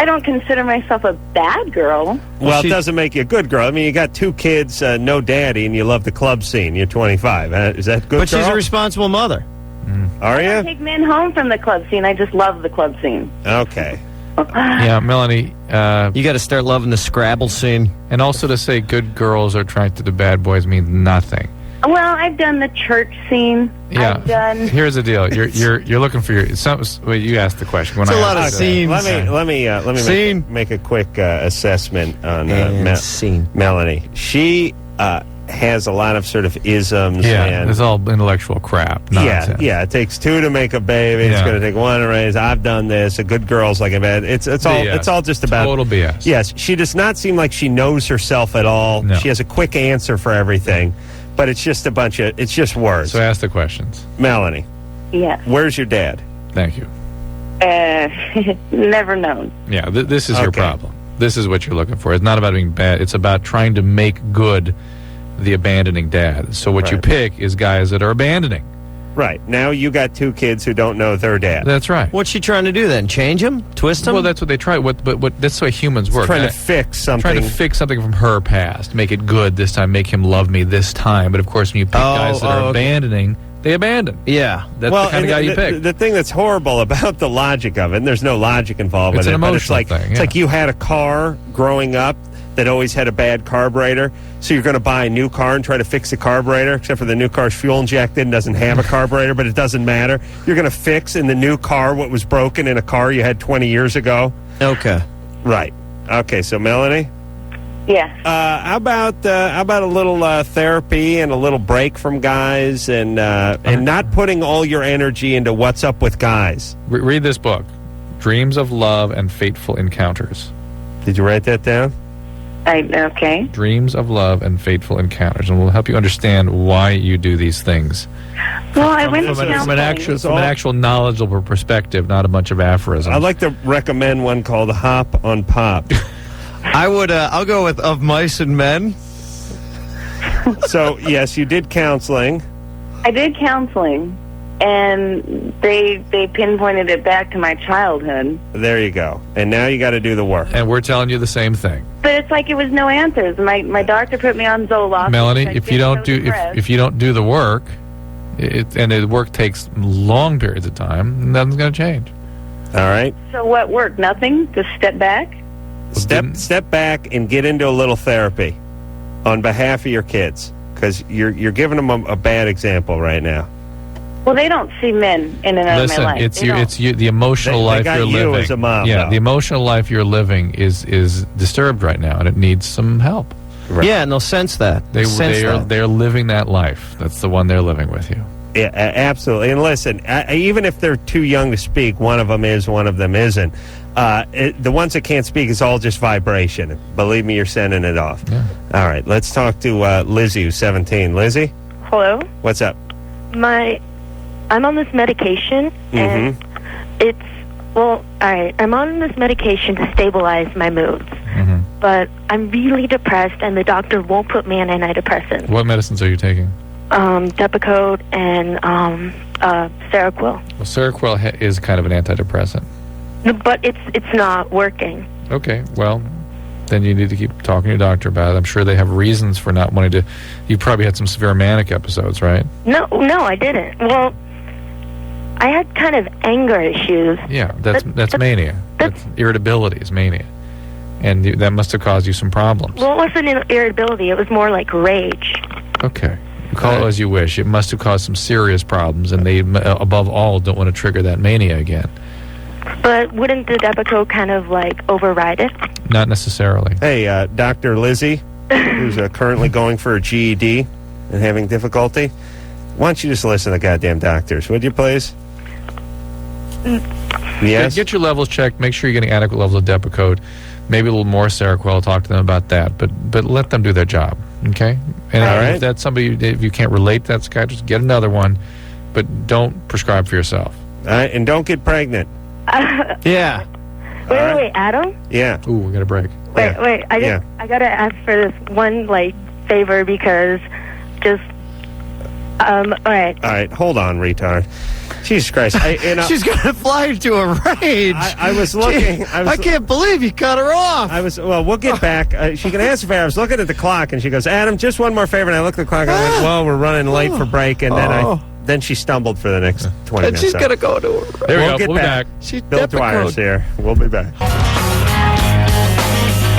I don't consider myself a bad girl. Well, it doesn't make you a good girl. I mean, you got 2 kids, no daddy, and you love the club scene. You're 25. Is that good? But she's a responsible mother. Are you? I don't take men home from the club scene. I just love the club scene. Okay. Yeah, Melanie. You got to start loving the Scrabble scene. And also to say good girls are attracted to bad boys means nothing. Well, I've done the church scene. Yeah. I've done. Here's the deal. You're looking for your. Well, you asked the question. It's a lot of scenes. Let me make a quick assessment on Melanie. She has a lot of sort of isms. Yeah, and it's all intellectual crap. Nonsense. Yeah. It takes 2 to make a baby. It's going to take 1 to raise. I've done this. A good girl's like a bad. It's all just about total BS. Yes, she does not seem like she knows herself at all. No. She has a quick answer for everything, but it's just it's just words. So ask the questions. Melanie. Yes. Where's your dad? Thank you. Never known. Yeah, this is your problem. This is what you're looking for. It's not about being bad. It's about trying to make good the abandoning dad. So what you pick is guys that are abandoning. Right. Now you got 2 kids who don't know their dad. That's right. What's she trying to do then? Change him? Twist him? Well, that's what they try. But that's the way humans work. Trying to fix something. Trying to fix something from her past. Make it good this time. Make him love me this time. But, of course, when you pick guys that are abandoning, they abandon. Yeah. That's the kind of guy you pick. The thing that's horrible about the logic of it, and there's no logic involved with it. It's an emotional thing. It's like you had a car growing up that always had a bad carburetor, so you're going to buy a new car and try to fix the carburetor, except for the new car's fuel injected and doesn't have a carburetor, but it doesn't matter. You're going to fix in the new car what was broken in a car you had 20 years ago. Okay. Right. Okay, so Melanie? Yeah. How about a little therapy and a little break from guys and not putting all your energy into what's up with guys? Read this book, Dreams of Love and Fateful Encounters. Did you write that down? Okay. Dreams of Love and Fateful Encounters, and we'll help you understand why you do these things. Well, I went from an actual knowledgeable perspective, not a bunch of aphorisms. I'd like to recommend one called Hop on Pop. I'll go with Of Mice and Men. So, yes, you did counseling. I did counseling, and they pinpointed it back to my childhood. There you go. And now you got to do the work. And we're telling you the same thing. But it's like it was no answers. My doctor put me on Zoloft. Melanie, if you don't do the work, and the work takes long periods of time, nothing's going to change. All right. So what work? Nothing? Just step back? Step back and get into a little therapy on behalf of your kids, because you're giving them a bad example right now. Well, they don't see men in and out of my life. It's you. The emotional life you're living. As a mom, the emotional life you're living is disturbed right now, and it needs some help. Right. Yeah, and they'll sense that. They're living that life. That's the one they're living with you. Yeah, absolutely. And listen, even if they're too young to speak, one of them is, one of them isn't. The ones that can't speak is all just vibration. Believe me, you're sending it off. Yeah. All right, let's talk to Lizzie, who's 17. Lizzie? Hello? What's up? I'm on this medication, and I'm on this medication to stabilize my moods. Mm-hmm. but I'm really depressed, and the doctor won't put me on antidepressants. What medicines are you taking? Depakote and Seroquel. Well, Seroquel is kind of an antidepressant. But it's not working. Okay, well, then you need to keep talking to your doctor about it. I'm sure they have reasons for not wanting to. You probably had some severe manic episodes, right? No, I didn't. Well, I had kind of anger issues. Yeah, that's mania. That's irritability is mania. And that must have caused you some problems. Well, it wasn't irritability. It was more like rage. Okay. Call it as you wish. It must have caused some serious problems, and they, above all, don't want to trigger that mania again. But wouldn't the Depakote kind of, like, override it? Not necessarily. Hey, Dr. Lizzie, who's currently going for a GED and having difficulty, why don't you just listen to goddamn doctors, would you please? Yes? Get your levels checked. Make sure you're getting adequate levels of Depakote. Maybe a little more Seroquel. Talk to them about that. But let them do their job, okay? And All right. if that's somebody, if you can't relate to that psychiatrist, get another one. But don't prescribe for yourself. All right, and don't get pregnant. Yeah. Wait, Adam? Yeah. Ooh, we got a break. Wait, I gotta ask for this one, like, favor because just, all right. All right, hold on, retard. Jesus Christ. She's going to fly into a rage. I was looking. I can't believe you cut her off. Well, we'll get back. She can answer for I was looking at the clock, and she goes, Adam, just one more favor. And I looked at the clock, and I went, well, we're running late for break. And then she stumbled for the next 20 minutes. And she's going to go to her. There we go. Get We'll be back. Bil Dwyer's here. We'll be back.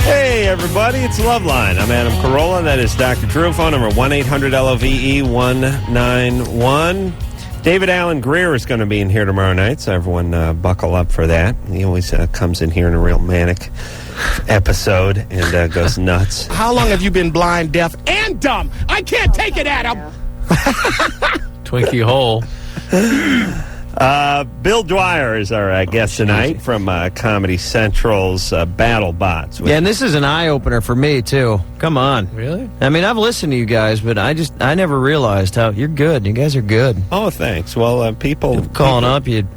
Hey, everybody. It's Loveline. I'm Adam Carolla. That is Dr. Drew. Phone number 1-800-LOVE-191. David Allen Greer is going to be in here tomorrow night, so everyone buckle up for that. He always comes in here in a real manic episode and goes nuts. How long have you been blind, deaf, and dumb? I can't take it, Adam. Twinkie hole. Bil Dwyer is our guest tonight from Comedy Central's Battle Bots. Yeah, and this is an eye-opener for me, too. Come on. Really? I mean, I've listened to you guys, but I never realized how you're good. You guys are good. Oh, thanks. Well, people calling up, you pick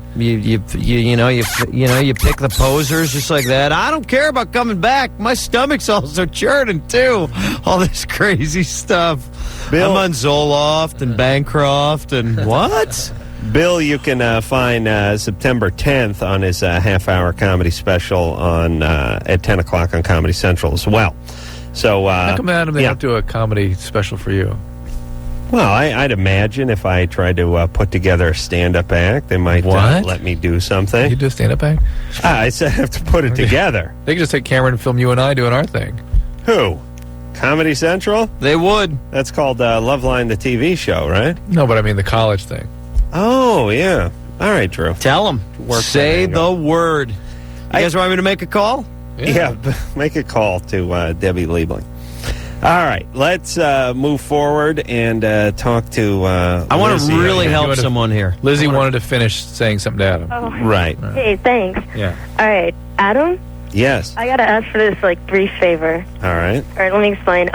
the posers just like that. I don't care about coming back. My stomach's also churning, too. All this crazy stuff. Bill, I'm on Zoloft and Bancroft and what? Bill, you can find September 10th on his half-hour comedy special on at 10 o'clock on Comedy Central as well. So, how come, Adam, they don't do a comedy special for you? Well, I'd imagine if I tried to put together a stand-up act, they might let me do something. You do a stand-up act? I said I have to put it together. They could just take camera and film you and I doing our thing. Who? Comedy Central? They would. That's called Loveline, the TV show, right? No, but I mean the college thing. Oh, yeah. All right, Drew. Tell them. Say the word. You guys want me to make a call? Yeah, make a call to Debbie Liebling. All right, let's move forward and talk to I want to really help someone here. Lizzie wanted to finish saying something to Adam. Oh. Right. Hey, thanks. Yeah. All right, Adam? Yes. I got to ask for this, like, brief favor. All right. All right, let me explain.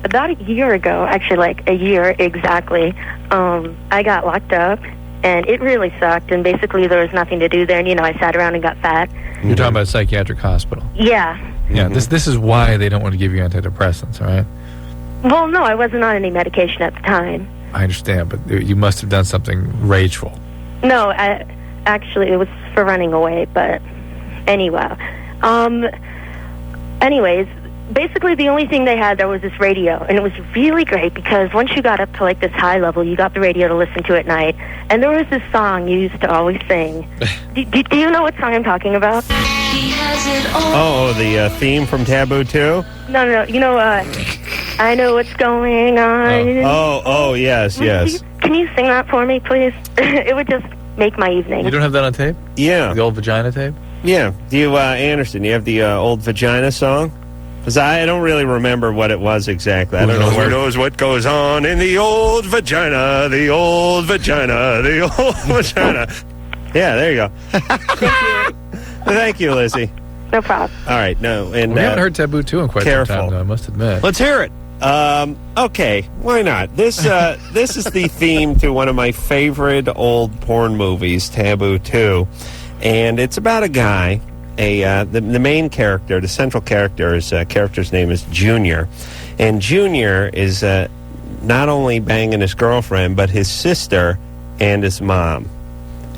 About a year ago, actually, like a year exactly, I got locked up, and it really sucked, and basically there was nothing to do there, and, I sat around and got fat. You're talking about a psychiatric hospital. Yeah. Yeah, this is why they don't want to give you antidepressants, all right? Well, no, I wasn't on any medication at the time. I understand, but you must have done something rageful. No, actually, it was for running away, but anyway. Anyways, basically the only thing they had there was this radio, and it was really great because once you got up to like this high level, you got the radio to listen to at night, and there was this song you used to always sing. do you know what song I'm talking about? Oh, the theme from Taboo 2? No, I know what's going on. Oh, yes. Can you sing that for me, please? It would just make my evening. You don't have that on tape? Yeah. The old vagina tape? Yeah. Do you, Anderson, you have the old vagina song? Because I don't really remember what it was exactly. I don't know. Who knows what goes on in the old vagina, the old vagina, the old vagina. Yeah, there you go. Thank you, Lizzie. No problem. All right, no. And we haven't heard Taboo 2 in quite some careful. time, though, I must admit. Let's hear it. Okay, why not? This is the theme to one of my favorite old porn movies, Taboo 2. And it's about a guy, the main character, the central character's name is Junior, and Junior is not only banging his girlfriend but his sister and his mom.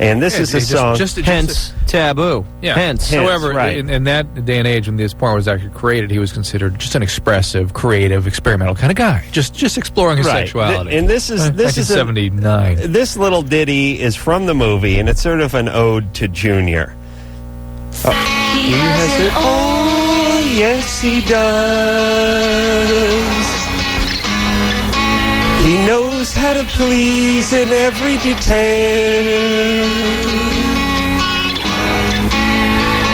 And this is a song. Hence taboo. Yeah. Hence. However, right. in that day and age when this porn was actually created, he was considered just an expressive, creative, experimental kind of guy. Just exploring his sexuality. And this is Back in 79. This little ditty is from the movie, and it's sort of an ode to Junior. He has it. Oh, yes, he does. He knows how to please in every detail.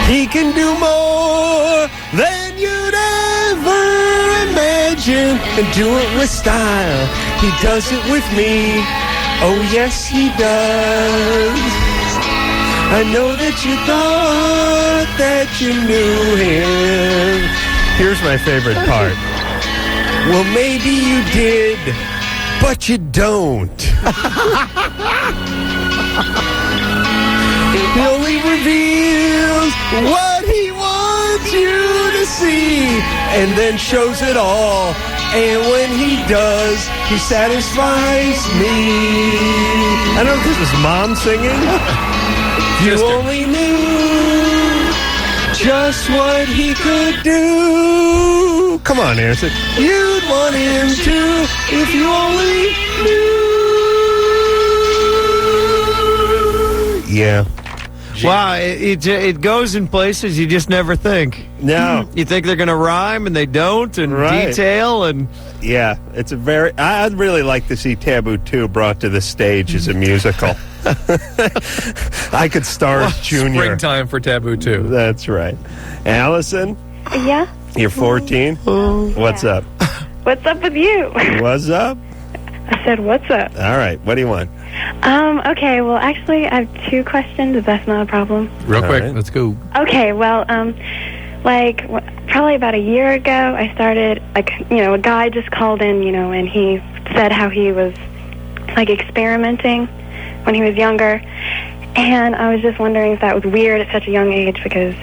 He can do more than you'd ever imagine and do it with style. He does it with me. Oh, yes, he does. I know that you thought that you knew him. Here's my favorite part. Well, maybe you did, but you don't. He only reveals what he wants you to see and then shows it all. And when he does, he satisfies me. I don't know if this was Mom singing. You only knew just what he could do. Come on, Anderson. You'd want him to if you only knew. Yeah. Wow, it goes in places you just never think. No. You think they're going to rhyme, and they don't, and detail, and... Yeah, it's a very... I'd really like to see Taboo 2 brought to the stage as a musical. I could star as Junior. Springtime for Taboo 2. That's right. Allison? Yeah? You're 14? What's up? What's up with you? What's up? I said, what's up? All right, what do you want? Okay, well, actually, I have two questions, if that's not a problem. Real quick, let's go. Okay, well, probably about a year ago, I started, a guy just called in, and he said how he was, experimenting when he was younger. And I was just wondering if that was weird at such a young age because,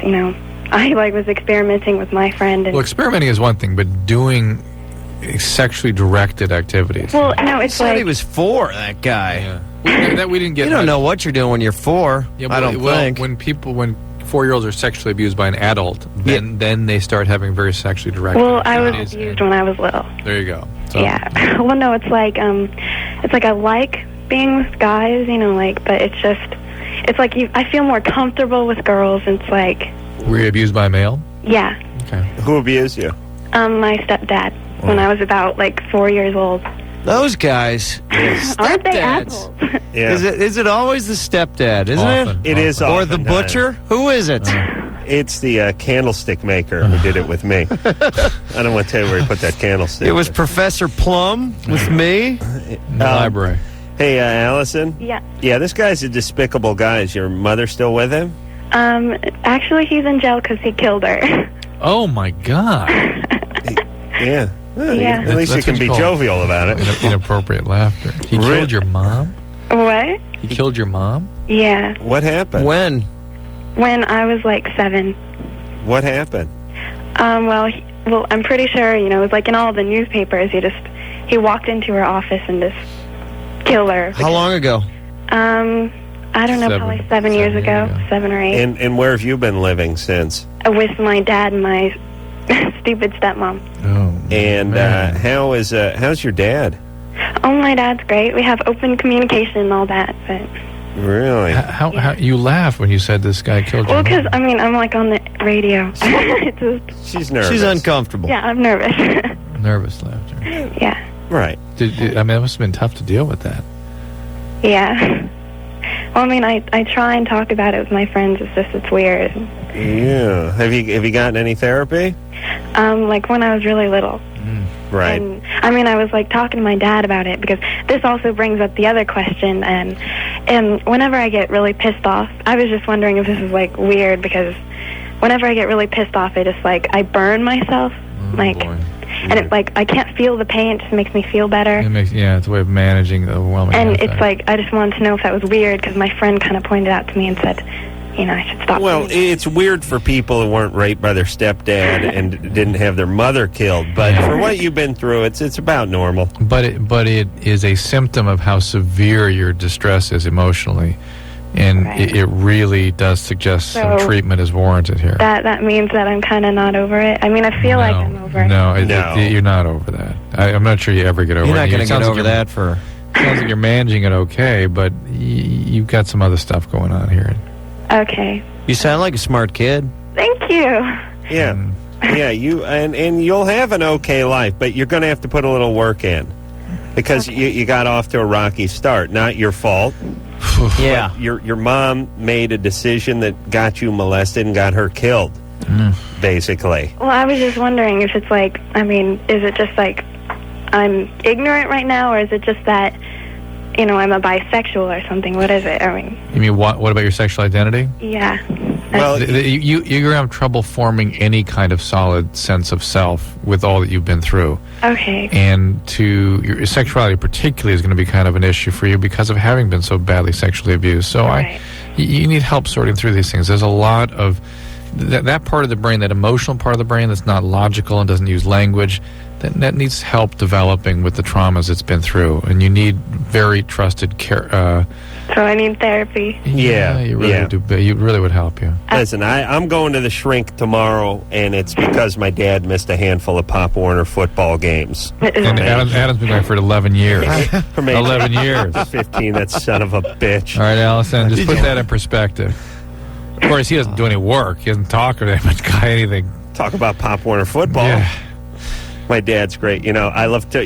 I, was experimenting with my friend. And Well, experimenting is one thing, but doing sexually directed activities. Well, no, it's said he was 4, that guy. Yeah. We didn't get... You don't know what you're doing when you're 4, Yeah, I don't think. When 4-year-olds are sexually abused by an adult, then they start having very sexually directed Well, I was activities. abused when I was little. There you go. So, Yeah. Well, no, it's I like being with guys, but it's just, I feel more comfortable with girls. It's were you abused by a male? yeah, Okay. Who abused you? my stepdad when I was about 4 years old. Those guys. Aren't they Stepdads. assholes? Yeah. Is it always the stepdad, isn't Often. it? It is Or often the butcher? Who is it? It's the candlestick maker who did it with me. I don't want to tell you where he put that candlestick. It was Professor Plum with me. In the library. Hey, Allison? Yeah. Yeah, this guy's a despicable guy. Is your mother still with him? Actually, he's in jail because he killed her. Oh, my God. Yeah. Well, Yeah. At least you That's can what be you call jovial about it. Inappropriate laughter. He Really? killed your mom? What? He killed your mom? Yeah. What happened? When? When I was 7. What happened? Well, I'm pretty sure, it was in all the newspapers. He walked into her office and just killed her. How long ago? I don't know, probably 7 years ago, 7 or 8. And where have you been living since? With my dad and my stupid stepmom. Oh. And how's your dad? Oh, my dad's great. We have open communication and all that, but... Really? How you laugh when you said this guy killed your Well, because, mom? I'm on the radio. It's just, She's nervous. She's uncomfortable. yeah, I'm nervous. Nervous laughter. Yeah. Right. It must have been tough to deal with that. Yeah. Well, I try and talk about it with my friends. It's weird. Yeah. Have you gotten any therapy? When I was really little. Right. And, I was talking to my dad about it because this also brings up the other question. And whenever I get really pissed off, I was just wondering if this is weird because whenever I get really pissed off, it just I burn myself, Boy. and it's I can't feel the pain. It just makes me feel better. It's a way of managing the overwhelming And effect. it's I just wanted to know if that was weird because my friend kind of pointed out to me and said, I should stop. Well, doing it's weird for people who weren't raped by their stepdad and didn't have their mother killed, but for what you've been through, it's about normal. But it is a symptom of how severe your distress is emotionally, and it really does suggest some treatment is warranted here. That means that I'm kind of not over it. I mean, I feel like I'm over it. No, you're not over that. I'm not sure you ever get over it. You're not going to get over that for... Sounds like you're managing it okay, but you've got some other stuff going on here. Okay. You sound like a smart kid. Thank you. Yeah. Yeah, you and you'll have an okay life, but you're going to have to put a little work in because you got off to a rocky start. Not your fault. Yeah. But your mom made a decision that got you molested and got her killed, basically. Well, I was just wondering if it's like, I mean, is it just like I'm ignorant right now, or is it just that, I'm a bisexual or something? What is it? I mean... You mean what about your sexual identity? Yeah. Well, you're going to have trouble forming any kind of solid sense of self with all that you've been through. Okay. And your sexuality particularly is going to be kind of an issue for you because of having been so badly sexually abused. So you need help sorting through these things. There's a lot of... That part of the brain, that emotional part of the brain that's not logical and doesn't use language, that needs help developing with the traumas it's been through. And you need very trusted care. So I need therapy. Yeah, you really do. You really would help you. Listen, I'm going to the shrink tomorrow, and it's because my dad missed a handful of Pop Warner football games. And Adam's been going for 11 years. 11 years. 15, that son of a bitch. All right, Allison, just put that in perspective. Of course, he doesn't do any work. He doesn't talk or anything. Talk about Pop Warner football. Yeah. My dad's great. I love to.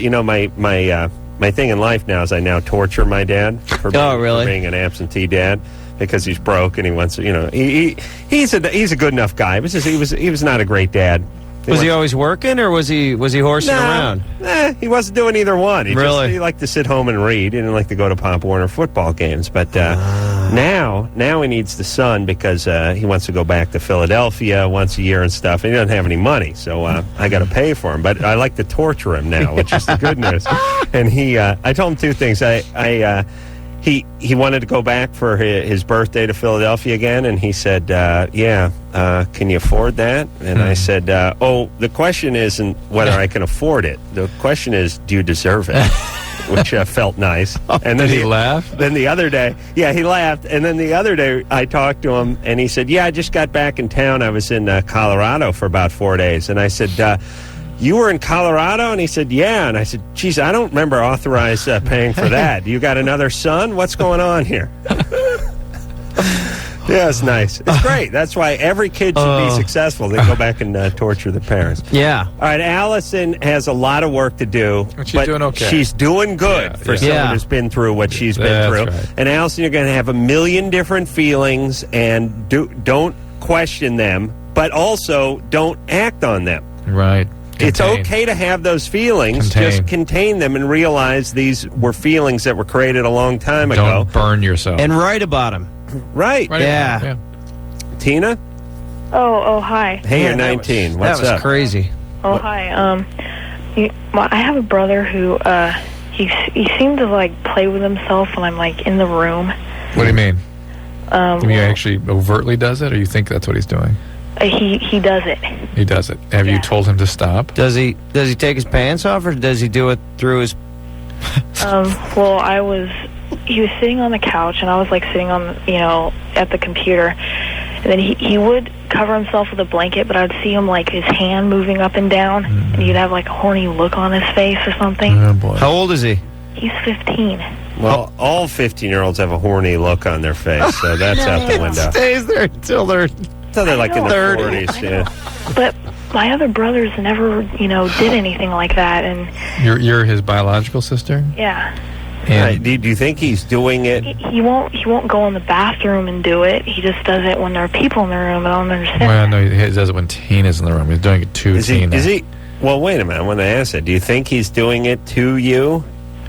My thing in life now is I now torture my dad for being an absentee dad because he's broke and he wants to. He's a good enough guy. It was just, he was not a great dad. Was he always working, or was he horsing around? He wasn't doing either one. He Really? liked to sit home and read. He didn't like to go to Pop Warner football games. But now he needs the sun because he wants to go back to Philadelphia once a year and stuff. And he doesn't have any money, so I got to pay for him. But I like to torture him now, which is the good news. And I told him two things. He wanted to go back for his birthday to Philadelphia again, and he said, can you afford that? And I said, the question isn't whether I can afford it. The question is, do you deserve it? Which felt nice. And then Did he laugh? Then the other day, he laughed. And then the other day, I talked to him, and he said, I just got back in town. I was in Colorado for about 4 days. And I said, you were in Colorado? And he said, yeah. And I said, geez, I don't remember authorized paying for that. You got another son? What's going on here? Yeah, it's nice. It's great. That's why every kid should be successful. They go back and torture the parents. Yeah. All right, Allison has a lot of work to do. But she's doing okay. She's doing good for someone who's been through what she's been through. Right. And Allison, you're going to have a million different feelings, and don't question them, but also don't act on them. Right. It's okay to have those feelings. Just contain them and realize these were feelings that were created a long time ago. Don't burn yourself. And write about them. Right. Yeah. Tina? Oh, hi. Hey, you're 19. What's up? That was crazy. Oh, hi. I have a brother who, he seemed to, play with himself when I'm, in the room. What do you mean? You mean he actually overtly does it, or you think that's what he's doing? He does it. He does it. Have you told him to stop? Does he take his pants off, or does he do it through his... Well, he was sitting on the couch, and I was sitting on, at the computer, and then he would cover himself with a blanket, but I would see him his hand moving up and down, and he'd have a horny look on his face or something. Oh boy. How old is he? He's 15. Well, all 15-year-olds have a horny look on their face, so that's out the window. It stays there until they're in the 40s, yeah. But my other brothers never, did anything like that, and You're his biological sister? yeah. And do you think he's doing it? He won't go in the bathroom and do it. He just does it when there are people in the room. I don't understand. Well, no, he does it when Tina's in the room. He's doing it to Tina. Is he? Well, wait a minute. I want to ask it. Do you think he's doing it to you?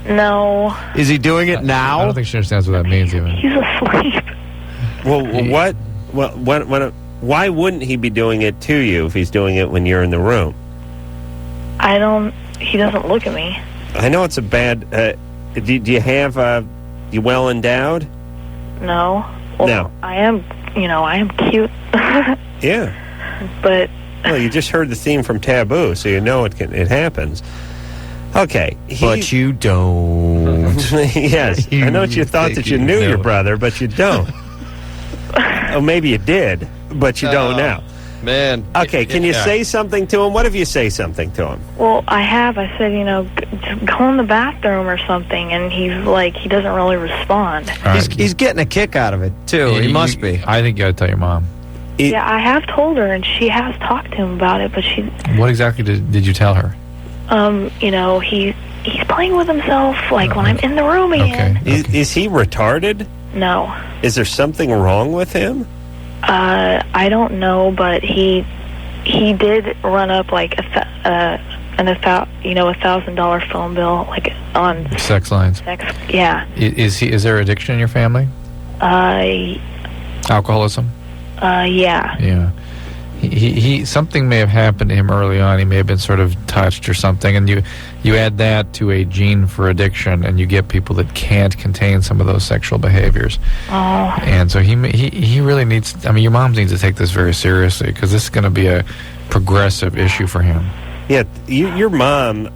No. Is he doing it now? I don't think she understands what that means, even. He's asleep. Well, what? Well, why wouldn't he be doing it to you if he's doing it when you're in the room? He doesn't look at me. I know it's a bad... do you have... you well endowed? No. Well, No. I am I am cute. Yeah. But well, you just heard the theme from Taboo, so you know it happens. Okay. But you don't. Yes. I know you thought that you knew your brother, but you don't. Oh, maybe you did, but you don't now. Man. Okay, can you say something to him? What if you say something to him? well, I said, go in the bathroom or something, and he's like, he doesn't really respond. He's getting a kick out of it, too. He must be. I think you got to tell your mom. Yeah, I have told her, and she has talked to him about it, but she, What exactly did you tell her? he's playing with himself, like when I'm in the room again. Is he retarded? No. Is there something wrong with him? I don't know, but he did run up like $1,000 phone bill, like on Sex lines. Yeah. Is there addiction in your family? Alcoholism? Yeah. Yeah. He something may have happened to him early on. He may have been sort of touched or something, and you add that to a gene for addiction, and you get people that can't contain some of those sexual behaviors. Oh. And so he really needs. I mean, your mom needs to take this very seriously, because this is going to be a progressive issue for him. Yeah, your mom.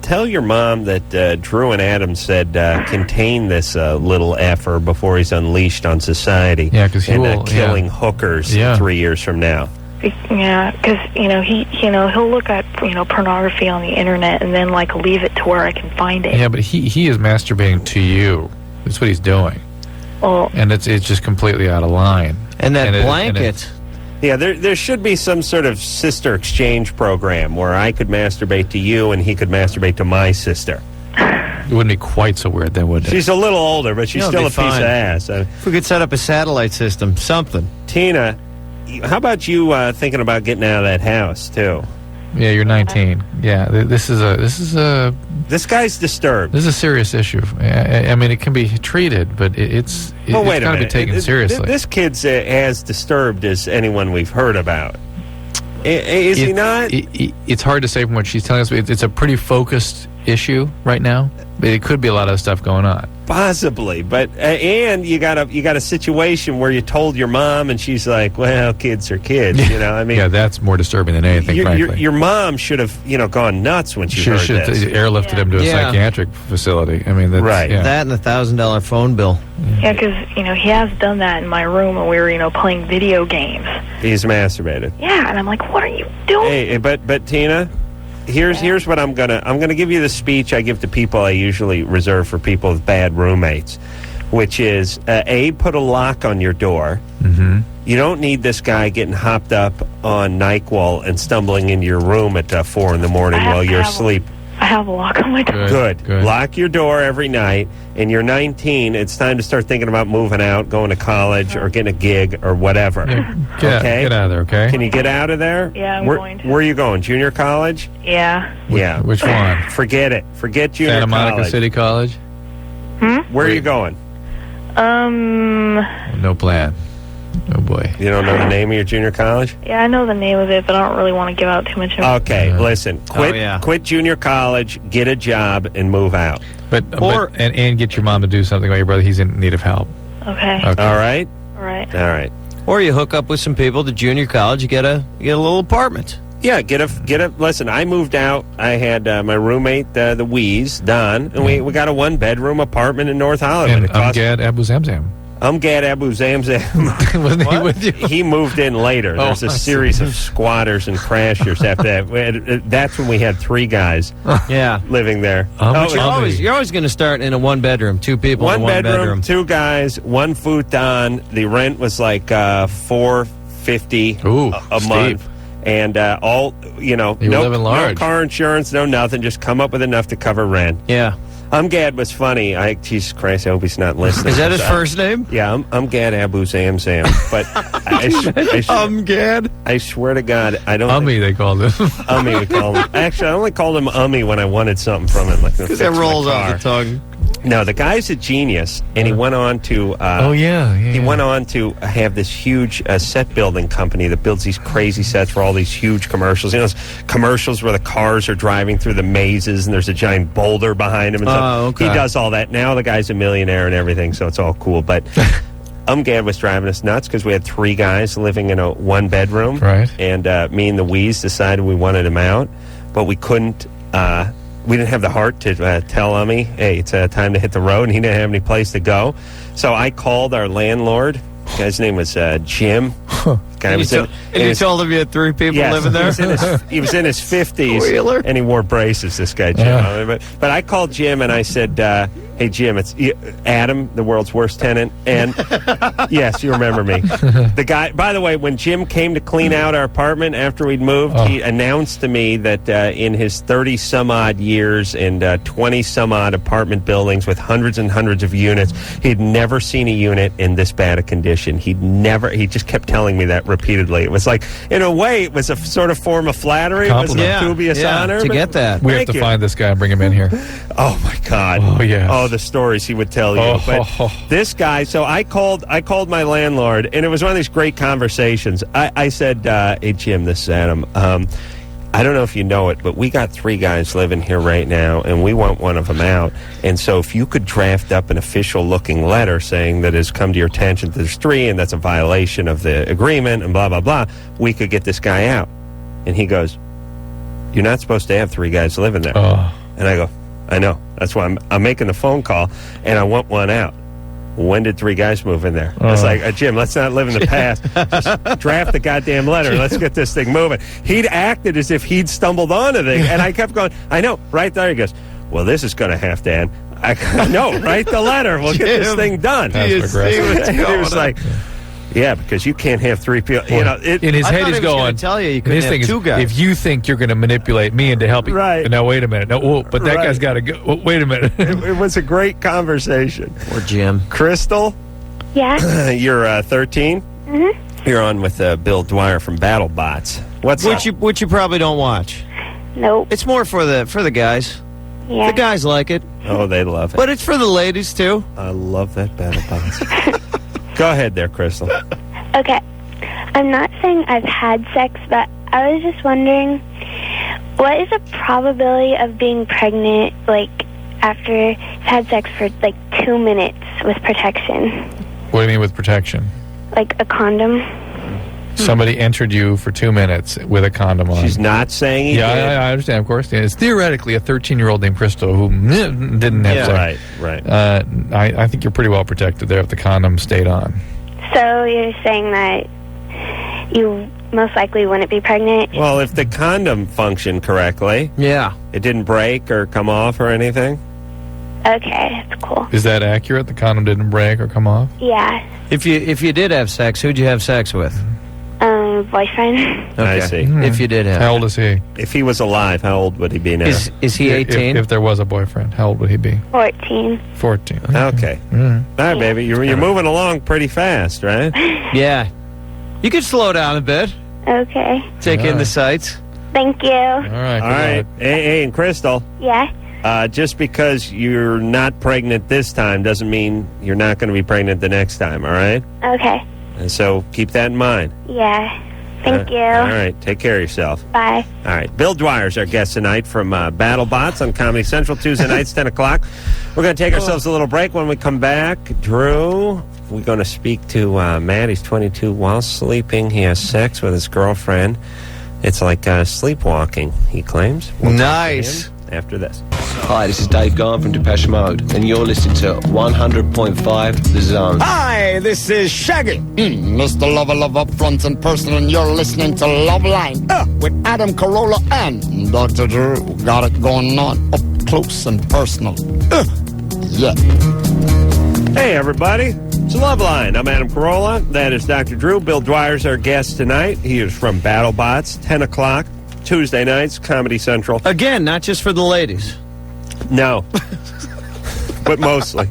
Tell your mom that Drew and Adam said contain this little effer before he's unleashed on society. Yeah, because he will killing hookers 3 years from now. Yeah, because he'll look at pornography on the internet and then like leave it to where I can find it. Yeah, but he is masturbating to you. That's what he's doing. Well, and it's just completely out of line. And that it- blanket. Yeah, there should be some sort of sister exchange program where I could masturbate to you and he could masturbate to my sister. It wouldn't be quite so weird then, would it? She's a little older, but she's still a piece of ass. If we could set up a satellite system, something. Tina, how about you thinking about getting out of that house too? Yeah, you're 19. Yeah, this guy's disturbed. This is a serious issue. I mean, it can be treated, but it's wait a got to be minute. taken seriously. This kid's as disturbed as anyone we've heard about. Is he not? It's hard to say from what she's telling us. But it's a pretty focused issue right now. But it could be a lot of stuff going on. Possibly, but and you got a situation where you told your mom and she's like, "Well, kids are kids," I mean, yeah, that's more disturbing than anything. Frankly, your mom should have gone nuts when she should heard this. airlifted him to a psychiatric facility. I mean, that's, right? Yeah. That and the $1,000 phone bill. Yeah, because he has done that in my room when we were playing video games. He's masturbated. Yeah, and I'm like, what are you doing? Hey, but Tina, here's what I'm gonna give you the speech I give to people I usually reserve for people with bad roommates, which is put a lock on your door. Mm-hmm. You don't need this guy getting hopped up on NyQuil and stumbling into your room at 4 in the morning while you're asleep. I have a lock on my door. Good. Lock your door every night. And you're 19. It's time to start thinking about moving out, going to college, or getting a gig, or whatever. Get out of there, okay? Can you get out of there? Yeah, I'm going to. Where are you going? Junior college? Yeah. Yeah. Which one? Forget it. Forget junior Santa Monica college. City College? Where are you going? No plan. Oh, boy. You don't know the name of your junior college? Yeah, I know the name of it, but I don't really want to give out too much information. Okay, listen. Quit junior college, get a job, and move out. And get your mom to do something about your brother. He's in need of help. Okay. All right? All right. All right. Or you hook up with some people to junior college, you get a little apartment. Yeah, get a. Listen, I moved out. I had my roommate, the Wheeze, Don, and we got a 1-bedroom apartment in North Hollywood. And Gad Abu Zamzam. Gad Abu Zamzam. Wasn't he with you? He moved in later. There's a series of squatters and crashers after that. That's when we had 3 guys living there. You're always going to start in a 1-bedroom, 2 people in a 1-bedroom. 2 guys, 1 futon. The rent was like $450 a month. And all, no car insurance, no nothing. Just come up with enough to cover rent. Yeah. Gad was funny. Jesus Christ, I hope he's not listening. Is that his first name? Yeah, I'm Gad Abu Zamzam. But Gad? I swear to God, I don't. They called him. We called him. Actually, I only called him when I wanted something from him. Because it rolls off the tongue. No, the guy's a genius, and he went on to. He went on to have this huge set building company that builds these crazy sets for all these huge commercials. Those commercials where the cars are driving through the mazes and there's a giant boulder behind him. And stuff. Okay. He does all that. Now the guy's a millionaire and everything, so it's all cool. But Umgad was driving us nuts because we had 3 guys living in a 1-bedroom. Right. And me and the Wees decided we wanted him out, but we couldn't. We didn't have the heart to tell Ummy, hey, it's time to hit the road, and he didn't have any place to go. So I called our landlord. The guy's name was Jim. Guy was and you told him you had 3 people living there? He was in his 50s, Wheeler. and he wore braces, this guy, Jim. Yeah. But I called Jim, and I said, hey, Jim, it's Adam, the world's worst tenant. And, yes, you remember me. The guy, by the way, when Jim came to clean out our apartment after we'd moved, he announced to me that in his 30-some-odd years and 20-some-odd apartment buildings with hundreds and hundreds of units, he'd never seen a unit in this bad a condition. He just kept telling me that repeatedly. It was like, in a way, it was a sort of form of flattery. It was a dubious honor. To get that. We have to find this guy and bring him in here. Oh, my God. Oh, yeah. Oh, the stories he would tell you. But this guy, so I called my landlord, and it was one of these great conversations. I said, hey, Jim, this is Adam. I don't know if you know it, but we got 3 guys living here right now, and we want one of them out. And so if you could draft up an official-looking letter saying that has come to your attention that there's 3, and that's a violation of the agreement, and blah, blah, blah, we could get this guy out. And he goes, you're not supposed to have 3 guys living there. And I go, I know. That's why I'm making the phone call, and I want one out. When did 3 guys move in there? It's like, Jim, let's not live in the past. Just draft the goddamn letter. Let's get this thing moving. He'd acted as if he'd stumbled onto the thing, and I kept going, I know, right there. He goes, well, this is going to have to end. I know, write the letter. We'll get this thing done. He was like, yeah, because you can't have 3 people. You know, in his head he's going. Tell you could his have thing 2 is, guys. if you think you're going to manipulate me into helping, right? Now wait a minute. No, but that guy's got to go. Wait a minute. It was a great conversation. Poor Jim. Crystal. Yeah. You're 13. Mm-hmm. You're on with Bil Dwyer from BattleBots. What's which you probably don't watch. Nope. It's more for the guys. Yeah. The guys like it. Oh, they love it. But it's for the ladies too. I love that BattleBots. Go ahead there, Crystal. Okay. I'm not saying I've had sex, but I was just wondering, what is the probability of being pregnant, like, after you've had sex for, like, 2 minutes with protection? What do you mean with protection? Like a condom? Somebody entered you for 2 minutes with a condom on. She's not saying he did. I understand, of course. It's theoretically a 13-year-old named Crystal who didn't have sex. Right. I think you're pretty well protected there if the condom stayed on. So you're saying that you most likely wouldn't be pregnant? Well, if the condom functioned correctly. Yeah. It didn't break or come off or anything? Okay, that's cool. Is that accurate? The condom didn't break or come off? Yeah. If you did have sex, who'd you have sex with? Boyfriend. Okay. I see. If you did have. How old is he? If he was alive, how old would he be now? Is he 18? If there was a boyfriend, how old would he be? 14. 14. Okay. All right, baby. You're moving along pretty fast, right? Yeah. You could slow down a bit. Okay. Take in the sights. Thank you. All right. All right. Hey, and Crystal. Yeah. Just because you're not pregnant this time doesn't mean you're not going to be pregnant the next time, all right? Okay. And so keep that in mind. Yeah. Thank you. All right. Take care of yourself. Bye. All right. Bil Dwyer's our guest tonight from BattleBots on Comedy Central Tuesday nights, 10 o'clock. We're going to take ourselves a little break. When we come back, Drew, we're going to speak to Matt. He's 22. While sleeping, he has sex with his girlfriend. It's like sleepwalking, he claims. We'll nice. After this. Hi, this is Dave Garn from Depeche Mode, and you're listening to 100.5 The Zone. Hi, this is Shaggy, Mr. Love up front and personal, and you're listening to Loveline with Adam Carolla and Dr. Drew. Got it going on up close and personal. Yeah. Hey, everybody. It's Loveline. I'm Adam Carolla. That is Dr. Drew. Bil Dwyer's our guest tonight. He is from BattleBots, 10 o'clock. Tuesday nights, Comedy Central. Again, not just for the ladies. No. But mostly.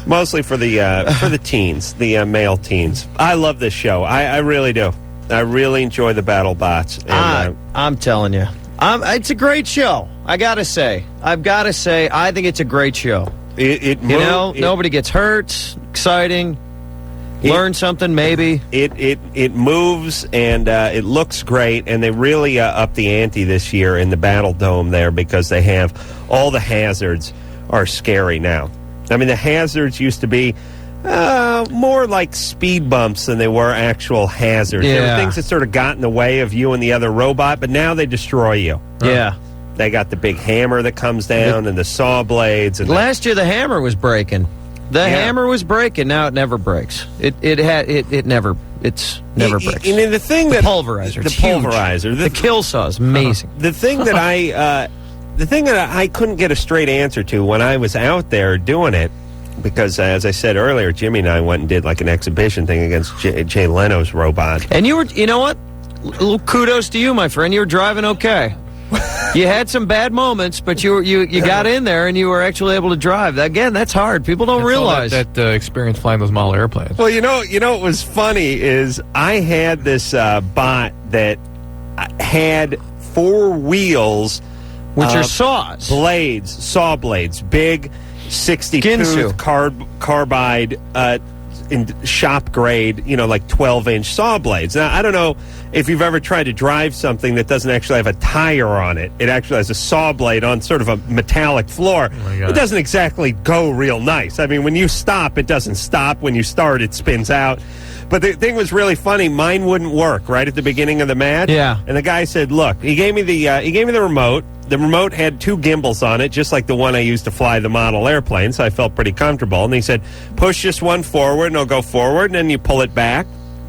Mostly for the teens, the male teens. I love this show. I really do. I really enjoy the BattleBots. And, I'm telling you. It's a great show. I've got to say, I think it's a great show. Nobody gets hurt. Exciting. Learn something, maybe. It moves, and it looks great, and they really upped the ante this year in the Battle Dome there because they have all the hazards are scary now. I mean, the hazards used to be More like speed bumps than they were actual hazards. They were Yeah. things that sort of got in the way of you and the other robot, but now they destroy you. Yeah. They got the big hammer that comes down and the saw blades. And Last year the hammer was breaking. The hammer was breaking. Now it never breaks. It never breaks. And the thing the that pulverizer, the it's huge. pulverizer, the kill saw is amazing. The thing that I couldn't get a straight answer to when I was out there doing it, because as I said earlier, Jimmy and I went and did like an exhibition thing against Jay Leno's robot. And you know what? Little kudos to you, my friend. You were driving okay. You had some bad moments, but you got in there and you were actually able to drive. Again, that's hard. People don't realize that experience flying those model airplanes. Well, you know what was funny is I had this bot that had 4 wheels, which are saw blades, big 60-tooth carbide in shop grade, like 12-inch saw blades. Now, I don't know if you've ever tried to drive something that doesn't actually have a tire on it. It actually has a saw blade on sort of a metallic floor. It doesn't exactly go real nice. I mean, when you stop, it doesn't stop. When you start, it spins out. But the thing was really funny. Mine wouldn't work right at the beginning of the match. Yeah. And the guy said, "Look," he gave me the remote. The remote had 2 gimbals on it, just like the one I used to fly the model airplane, so I felt pretty comfortable. And he said, "Push this one forward, and it'll go forward, and then you pull it back,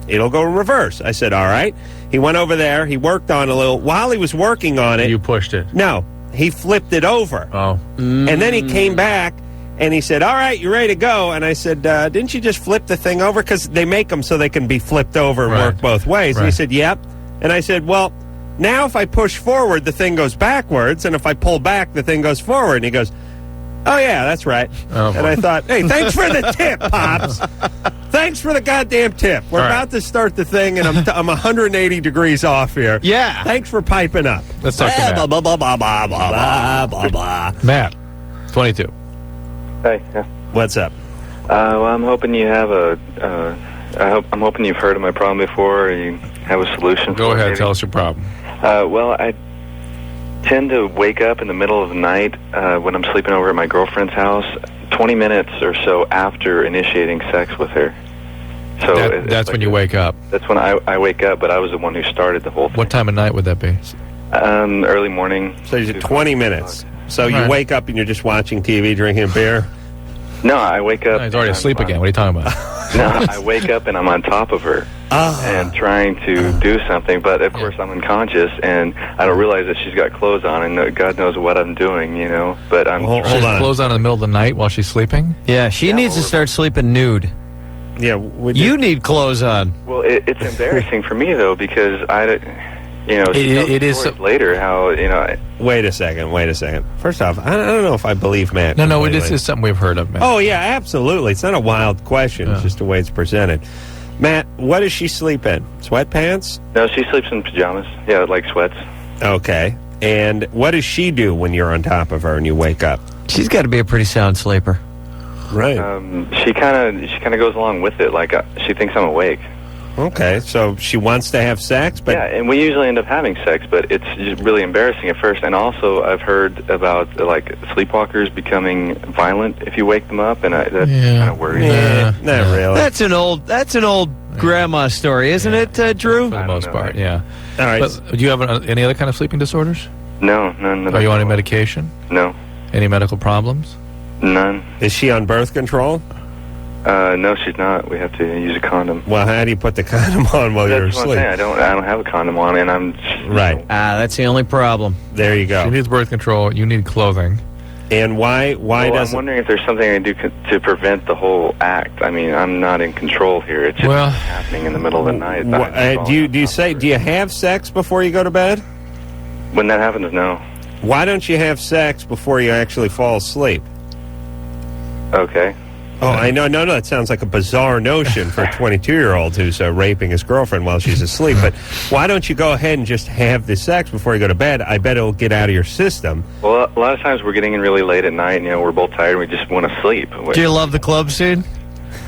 it'll go in reverse." I said, "All right." He went over there. He worked on a little. While he was working on it... You pushed it? No. He flipped it over. Oh. And then he came back, and he said, "All right, you ready to go?" And I said, "Didn't you just flip the thing over?" Because they make them so they can be flipped over and work both ways. And he said, "Yep." And I said, "Well, now if I push forward, the thing goes backwards, and if I pull back, the thing goes forward." And he goes, "Oh, yeah, that's right." Oh, and I thought, hey, thanks for the tip, Pops. Thanks for the goddamn tip. We're about to start the thing, and I'm 180 degrees off here. Yeah. Thanks for piping up. Let's talk to Matt. Matt, 22. Hey. Yeah. What's up? Well, I'm hoping you have I'm hoping you've heard of my problem before, or you have a solution. Go ahead, tell us your problem. Well, I tend to wake up in the middle of the night when I'm sleeping over at my girlfriend's house, 20 minutes or so after initiating sex with her. So that's when you wake up. That's when I wake up, but I was the one who started the whole thing. What time of night would that be? Early morning. So you said 20 minutes. So you wake up and you're just watching TV, drinking beer? No, I wake up. No, he's already asleep again. What are you talking about? No, I wake up and I'm on top of her and trying to do something, but of course I'm unconscious and I don't realize that she's got clothes on and God knows what I'm doing, But I'm hold on. Clothes on in the middle of the night while she's sleeping? Yeah, she needs to start sleeping nude. Yeah, you need clothes on. Well, it's embarrassing for me though because it is later how Wait a second. First off, I don't know if I believe Matt. No, it is something we've heard of, Matt. Oh yeah, absolutely. It's not a wild question. It's just the way it's presented. Matt, what does she sleep in? Sweatpants? No, she sleeps in pajamas. Yeah, like sweats. Okay. And what does she do when you're on top of her and you wake up? She's got to be a pretty sound sleeper. Right. She kind of goes along with it. Like she thinks I'm awake. Okay, so she wants to have sex, but yeah, and we usually end up having sex, but it's just really embarrassing at first. And also, I've heard about like sleepwalkers becoming violent if you wake them up, and that kind of worries me. Not really. That's an old grandma story, isn't it, Drew? For the most part, yeah. All right. But do you have any other kind of sleeping disorders? No, none. Are you on any medication? No. Any medical problems? None. Is she on birth control? No, she's not. We have to use a condom. Well, how do you put the condom on while you're That's asleep? one thing. I don't have a condom on, and I'm right. That's the only problem. There you go. She needs birth control. You need clothing. And why doesn't? I'm wondering if there's something I can do to prevent the whole act. I mean, I'm not in control here. It's just happening in the middle of the night. Do you have sex before you go to bed? When that happens, no. Why don't you have sex before you actually fall asleep? Okay. Oh, I know. No, it sounds like a bizarre notion for a 22-year-old who's raping his girlfriend while she's asleep. But why don't you go ahead and just have the sex before you go to bed? I bet it'll get out of your system. Well, a lot of times we're getting in really late at night, and we're both tired, and we just want to sleep. Do you love the club scene?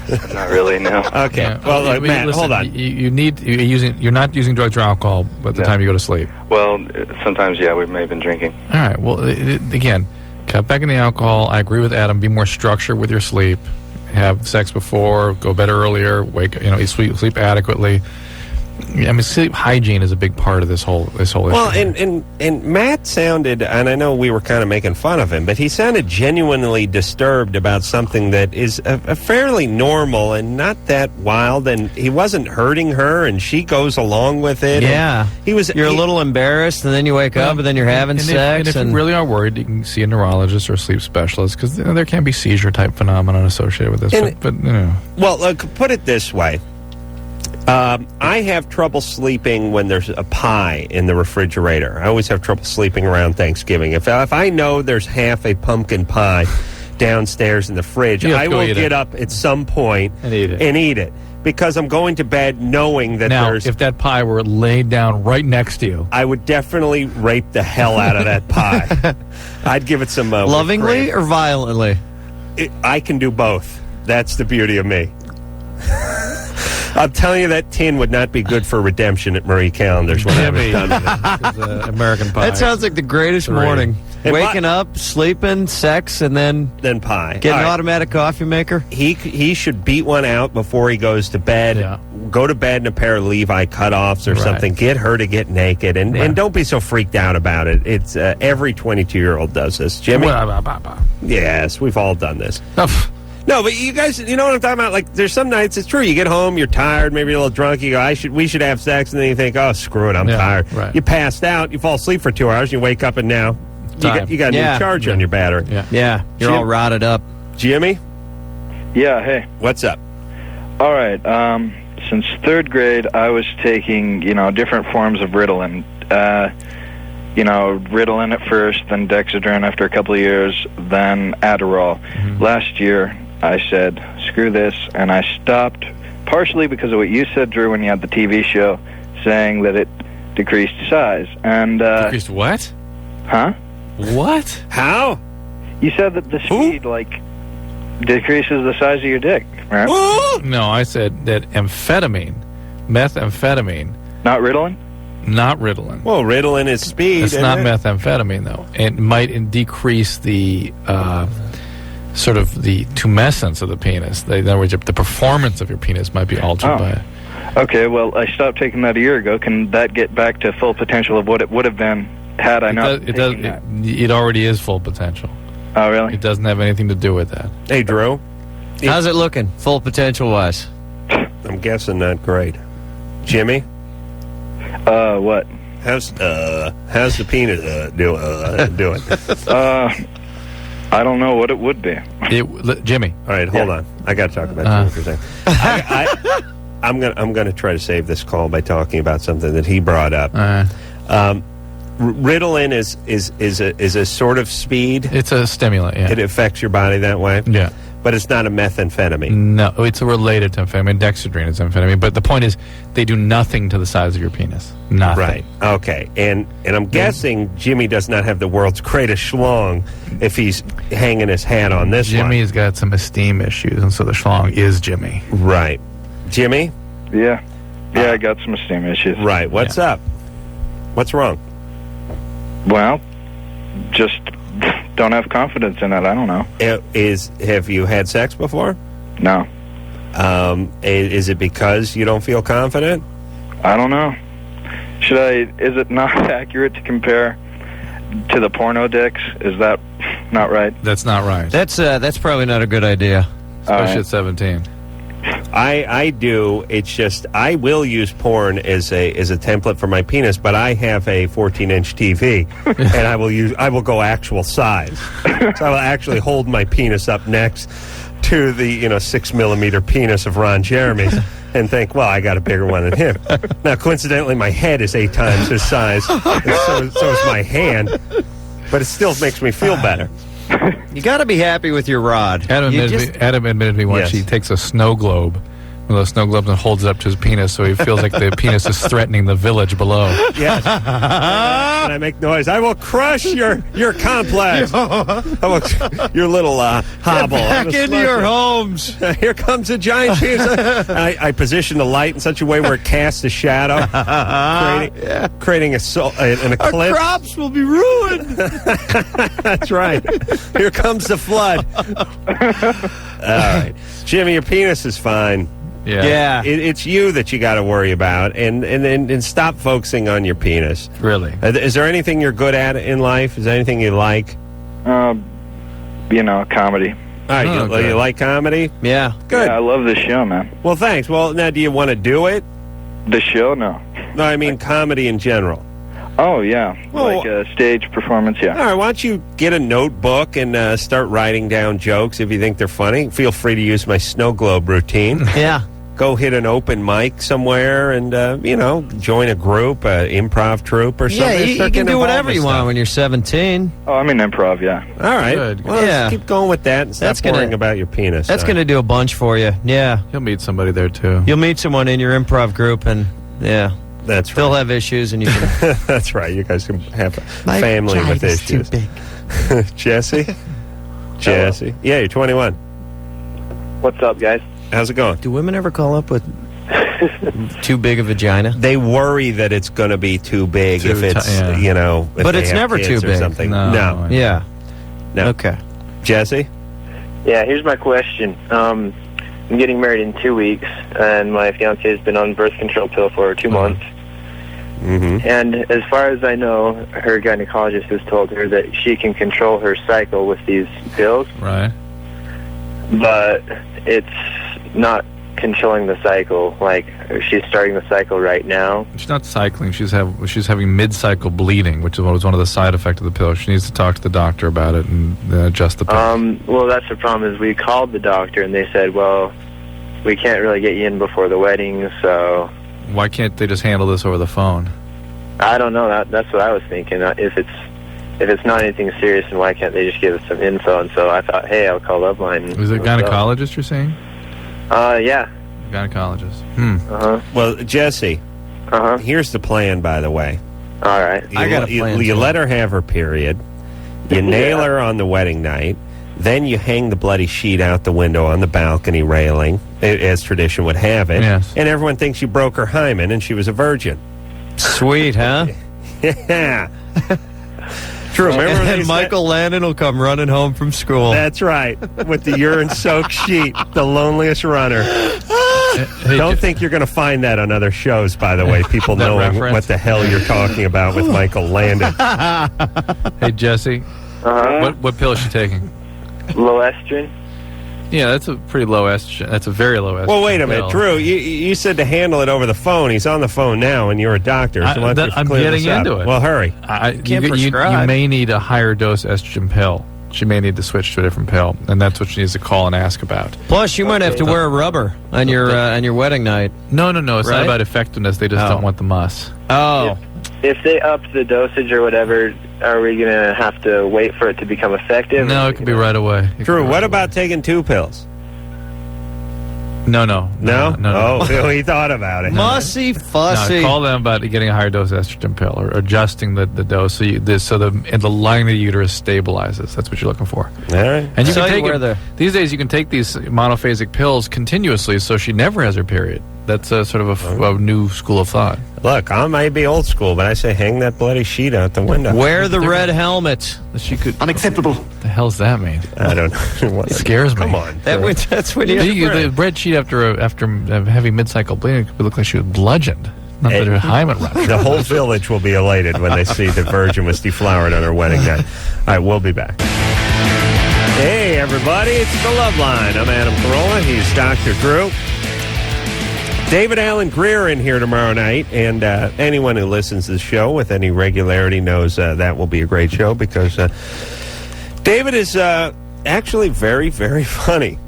Not really, no. Okay. Yeah. Well, Matt, listen, hold on. You're not using drugs or alcohol by the time you go to sleep. Well, sometimes, yeah, we may have been drinking. All right. Well, again, cut back on the alcohol. I agree with Adam. Be more structured with your sleep. have sex before, go to bed earlier, sleep adequately. I mean, sleep hygiene is a big part of this whole issue. Well, and Matt sounded, and I know we were kind of making fun of him, but he sounded genuinely disturbed about something that is a fairly normal and not that wild, and he wasn't hurting her, and she goes along with it. Yeah. You're a little embarrassed, and then you wake up, and then you're having sex. If you really are worried, you can see a neurologist or a sleep specialist, because there can be seizure-type phenomenon associated with this. But Well, look, put it this way. I have trouble sleeping when there's a pie in the refrigerator. I always have trouble sleeping around Thanksgiving. If I know there's half a pumpkin pie downstairs in the fridge, I will get up at some point and eat it. Because I'm going to bed knowing that there's... if that pie were laid down right next to you... I would definitely rape the hell out of that pie. I'd give it some... lovingly or violently? I can do both. That's the beauty of me. I'm telling you, that tin would not be good for redemption at Marie Callender's when I was done with it. American Pie. That sounds like the greatest morning. And waking up, sleeping, sex, and then pie. Get an automatic coffee maker. He should beat one out before he goes to bed. Yeah. Go to bed in a pair of Levi cutoffs or something. Get her to get naked, and don't be so freaked out about it. It's every 22-year-old does this. Jimmy? Yes, we've all done this. No, but you guys, you know what I'm talking about? Like, there's some nights, it's true, you get home, you're tired, maybe a little drunk, you go, we should have sex, and then you think, oh, screw it, I'm tired. Right. You passed out, you fall asleep for 2 hours, you wake up, and now you got a new charge on your battery. Yeah, you're all rotted up. Jimmy? Yeah, hey. What's up? All right, since third grade, I was taking, different forms of Ritalin. Ritalin at first, then Dexedrine after a couple of years, then Adderall. Last year, I said, screw this, and I stopped, partially because of what you said, Drew, when you had the TV show, saying that it decreased size. And decreased what? Huh? What? How? You said that the speed, decreases the size of your dick, right? No, I said that methamphetamine. Not Ritalin? Not Ritalin. Well, Ritalin is speed. It's not methamphetamine, though. It might decrease the sort of the tumescence of the penis. In other words, the performance of your penis might be altered by it. Okay, well, I stopped taking that a year ago. Can that get back to full potential of what it would have been had I not taken that? It already is full potential. Oh, really? It doesn't have anything to do with that. Hey, Drew. How's it looking, full potential-wise? I'm guessing not great. Jimmy? What? How's the penis doing? I don't know what it would be. Jimmy. All right, hold on. I got to talk about Jimmy for a second. I'm gonna try to save this call by talking about something that he brought up. Ritalin is a sort of speed. It's a stimulant. Yeah. It affects your body that way. Yeah. But it's not a methamphetamine. No, it's related to amphetamine. Dexedrine is amphetamine. But the point is, they do nothing to the size of your penis. Nothing. Right. Okay. And I'm guessing Jimmy does not have the world's greatest schlong if he's hanging his hat on this one. Jimmy's got some esteem issues, and so the schlong is Jimmy. Right. Jimmy? Yeah. Yeah, I got some esteem issues. Right. What's up? What's wrong? Well, just don't have confidence in it. I don't know. Have you had sex before? No. Is it because you don't feel confident? I don't know. Is it not accurate to compare to the porno dicks? Is that not right? That's not right. That's probably not a good idea. Especially at 17. I do. It's just I will use porn as a template for my penis, but I have a 14-inch TV, and I will go actual size. So I will actually hold my penis up next to the 6-millimeter penis of Ron Jeremy, and think, well, I got a bigger one than him. Now, coincidentally, my head is 8 times his size, and so is my hand, but it still makes me feel better. You got to be happy with your rod. Adam admitted to me once he takes a snow globe with those snow globes and holds it up to his penis so he feels like the penis is threatening the village below. Yes. And I make noise. I will crush your complex. Your little hobble. Get back into your homes. Here comes a giant penis. I position the light in such a way where it casts a shadow, creating an eclipse. Our crops will be ruined. That's right. Here comes the flood. All right. Jimmy, your penis is fine. Yeah. It's you that you got to worry about, and stop focusing on your penis. Really? Is there anything you're good at in life? Is there anything you like? Comedy. All right, you like comedy? Yeah. Good. Yeah, I love this show, man. Well, thanks. Well, now, do you want to do it? The show? No. No, I mean comedy in general. Oh, yeah. Like a stage performance, yeah. All right, why don't you get a notebook and start writing down jokes if you think they're funny? Feel free to use my snow globe routine. Yeah. Go hit an open mic somewhere and, join a group, improv troupe or something. Yeah, you Start can getting do involved whatever with you stuff. want when you're 17. Oh, I'm in improv, yeah. All right. Good. Well, let's keep going with that and stop worrying about your penis. That's going to do a bunch for you. Yeah. You'll meet somebody there, too. You'll meet someone in your improv group, and, yeah. That's right. They'll have issues, and you can... That's right. You guys can have a My family with vagina's too issues. Jesse? Jesse? Yeah, you're 21. What's up, guys? How's it going? Do women ever call up with too big a vagina? They worry that it's going to be too big Too if it's, ti- if But they it's have never kids too or big. something. No. Yeah. No. Okay. Jesse? Yeah, here's my question. I'm getting married in 2 weeks, and my fiance has been on birth control pill for 2 months. Mm-hmm. And as far as I know, her gynecologist has told her that she can control her cycle with these pills, Right. but it's not controlling the cycle. Like, she's starting the cycle right now. She's not cycling. She's having mid-cycle bleeding, which was one of the side effects of the pill. She needs to talk to the doctor about it and adjust the pill. Well, that's the problem is we called the doctor, and they said, well, we can't really get you in before the wedding, so... Why can't they just handle this over the phone? I don't know. That's what I was thinking. If it's not anything serious, then why can't they just give us some info? And so I thought, hey, I'll call Loveline. Is it a gynecologist you're saying? Yeah. Gynecologist. Well, Jesse, here's the plan, by the way. All right. I got a plan. You let her have her period. You nail her on the wedding night. Then you hang the bloody sheet out the window on the balcony railing, as tradition would have it. Yes. And everyone thinks you broke her hymen and she was a virgin. Sweet, huh? Yeah. True. Remember and Michael Landon will come running home from school. That's right. With the urine-soaked sheet, the loneliest runner. Don't think you're going to find that on other shows, by the way, people That knowing reference. what the hell you're talking about with Michael Landon. Hey, Jesse. What pill is she taking? Low estrogen. Yeah, that's a pretty low estrogen. That's a very low estrogen. Well, wait a minute, pill. Drew. You said to handle it over the phone. He's on the phone now, and you're a doctor. So why don't you I'm clear getting this up? into it. Well, hurry. You may need a higher dose estrogen pill. She may need to switch to a different pill, and that's what she needs to call and ask about. Plus, you might have to wear a rubber on your wedding night. No. It's Right? not about effectiveness. They just don't want the muss. Oh. If they up the dosage or whatever, are we going to have to wait for it to become effective? No, it could be right away. Drew, what about taking 2 pills? No. No? Oh, he thought about it. Mussy fussy. No, call them about getting a higher dose estrogen pill or adjusting the dose so the lining of the uterus stabilizes. That's what you're looking for. All right. And you So can take where the- these days. You can take these monophasic pills continuously, so she never has her period. That's a sort of a new school of thought. Look, I might be old school, but I say hang that bloody sheet out the window. Wear the red helmet. She could. Unacceptable. The hell's that mean? I don't know. It scares me. Come on. That's when you the red sheet after a heavy mid-cycle bleeding could look like she was bludgeoned. Not that her hymen ruptured. The whole village will be elated when they see the virgin was deflowered on her wedding night. All right, we'll be back. Hey, everybody, it's the Loveline. I'm Adam Carolla. He's Dr. Drew. David Allen Greer in here tomorrow night, and anyone who listens to the show with any regularity knows that will be a great show because David is actually very, very funny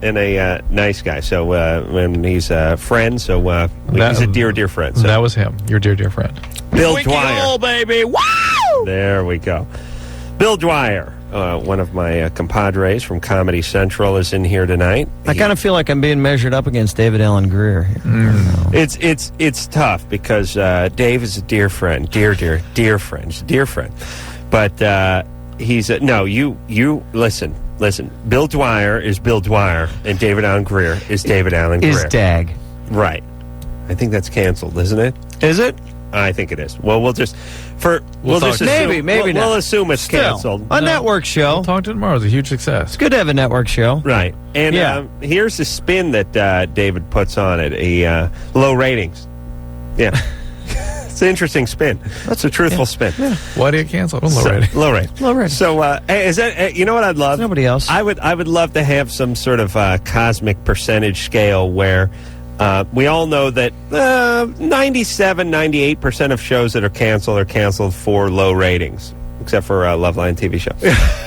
and a nice guy. So when he's a friend, so he's a dear, dear friend. So That was him, your dear, dear friend. Bil Wicked Dwyer. old baby. Wow! There we go. Bil Dwyer one of my compadres from Comedy Central, is in here tonight. I kind of feel like I'm being measured up against David Allen Greer here. It's tough because Dave is a dear friend, dear friend. He's a dear friend, but he's you listen. Bil Dwyer is Bil Dwyer, and David Allen Greer is David Allen Greer. Is Dag. Right. I think that's canceled, isn't it? Is it? I think it is. Well, we'll just assume, maybe not. We'll assume it's canceled. A network show. We'll talk to tomorrow. It's a huge success. It's good to have a network show. Right. And here's the spin that David puts on it. Low ratings. Yeah. It's an interesting spin. That's a truthful spin. Yeah. Why do you cancel? Low rating. Low rating. Low rating. So, is that? You know what I'd love? Nobody else. I would love to have some sort of cosmic percentage scale where we all know that 97, 98% of shows that are canceled for low ratings, except for Loveline TV show.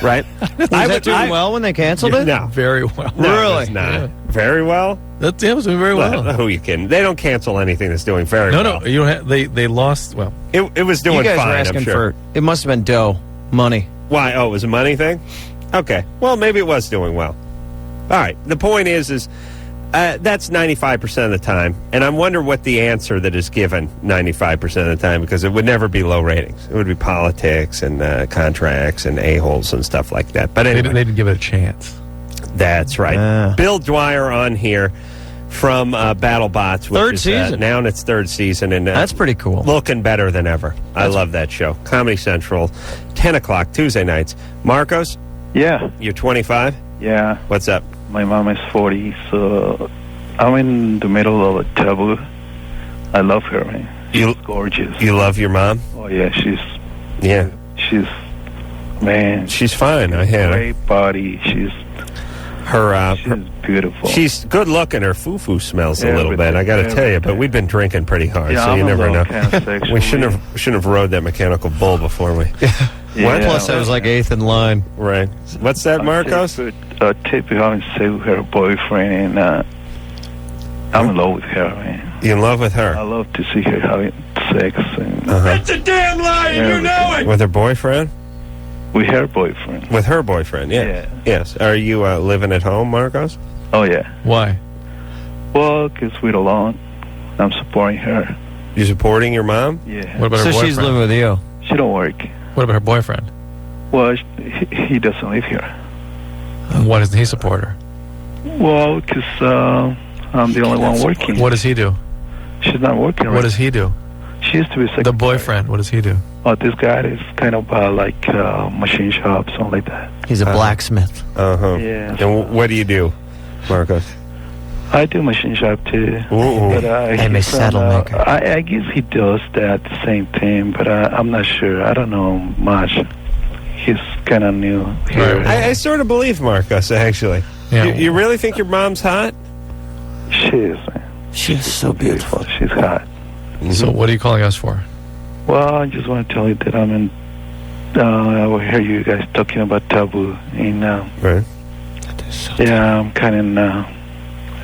Right? Was that doing well when they canceled it? No. Very well. No, Really? it's not. Yeah. Very well? That was doing very well. Who are you kidding? They don't cancel anything that's doing very well. No, you don't have, they lost. Well, it was doing You guys fine, were asking I'm sure. for, it must have been dough, money. Why? Oh, it was a money thing? Okay. Well, maybe it was doing well. All right. The point is that's 95% of the time. And I'm wondering what the answer that is given 95% of the time, because it would never be low ratings. It would be politics and contracts and a-holes and stuff like that. But anyway. they didn't give it a chance. That's right. Bil Dwyer on here from BattleBots. Which Third is, season. Now in its third season. And That's pretty cool. Looking better than ever. I love that show. Comedy Central, 10 o'clock, Tuesday nights. Marcos? Yeah. You're 25? Yeah. What's up? My mom is 40, so I'm in the middle of a taboo. I love her, man. She's gorgeous. You love your mom? Oh, yeah, she's fine. I had her. Great body. She's beautiful. She's good looking. Her foo-foo smells a little bit, I got to tell you, but everything. we've been drinking pretty hard, Yeah, so I'm you a never know. little kind of sexual, We shouldn't have rode that mechanical bull before we... Yeah, Plus, I was like eighth in line. Right. What's that, Marcos? Typically having sex with her boyfriend, and I'm in love with her, man. You in love with her? I love to see her having sex. And That's a damn lie, and you know it! With her boyfriend? With her boyfriend. With her boyfriend, yeah. Yes. Are you living at home, Marcos? Oh, yeah. Why? Well, because we're alone. I'm supporting her. You supporting your mom? Yeah. What about her boyfriend? So she's living with you? She don't work. What about her boyfriend? Well, he doesn't live here. Why doesn't he support her? Well, because I'm the only one working. What does he do? She's not working. What does he do? She used to be secretary. The boyfriend, what does he do? Oh, this guy is kind of like machine shop, something like that. He's a blacksmith. Uh-huh. Yeah. And what do you do, Marcos? I do machine shop too. But, I'm a saddle maker. I guess he does that same thing, but I'm not sure. I don't know much. He's kind of new here. I sort of believe Marcos, actually. Yeah. You really think your mom's hot? She is, man. She's so beautiful. She's hot. Mm-hmm. So what are you calling us for? Well, I just want to tell you that I'm in. I will hear you guys talking about taboo, and Right. yeah, I'm kind of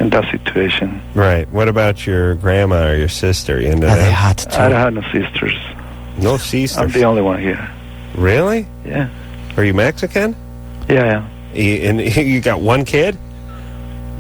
in that situation. Right. What about your grandma or your sister? You into Are they that? hot too? I don't have no sisters. No sisters? I'm the only one here. Really? Yeah. Are you Mexican? Yeah. And you got one kid?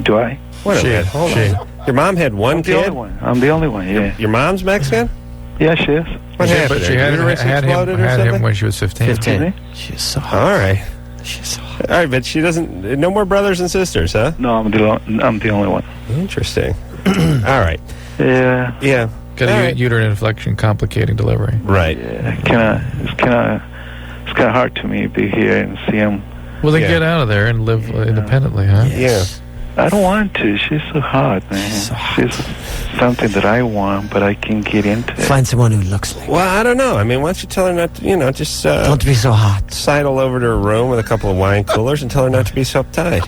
Do I? Wait a minute. Hold on. Your mom had one I'm kid? the only one. I'm the only one, yeah. Your mom's Mexican? Yeah, she is. What happened? But she there? had Uterus him exploded or something? when she was 15. 15. She's so hot. All right. She's so hot. All right, but she doesn't... No more brothers and sisters, huh? No, I'm the only one. Interesting. All right. Yeah. Yeah. Got All a right. uterine inflection complicating delivery. Right. Yeah, it's kind of hard to me to be here and see him. Well, then Yeah. get out of there and live independently, huh? Yeah. I don't want to. She's so hot, man. She's something that I want, but I can't get into it. Find someone who looks like Well, I don't know. I mean, why don't you tell her not to, just Don't be so hot. sidle over to her room with a couple of wine coolers and tell her not to be so uptight.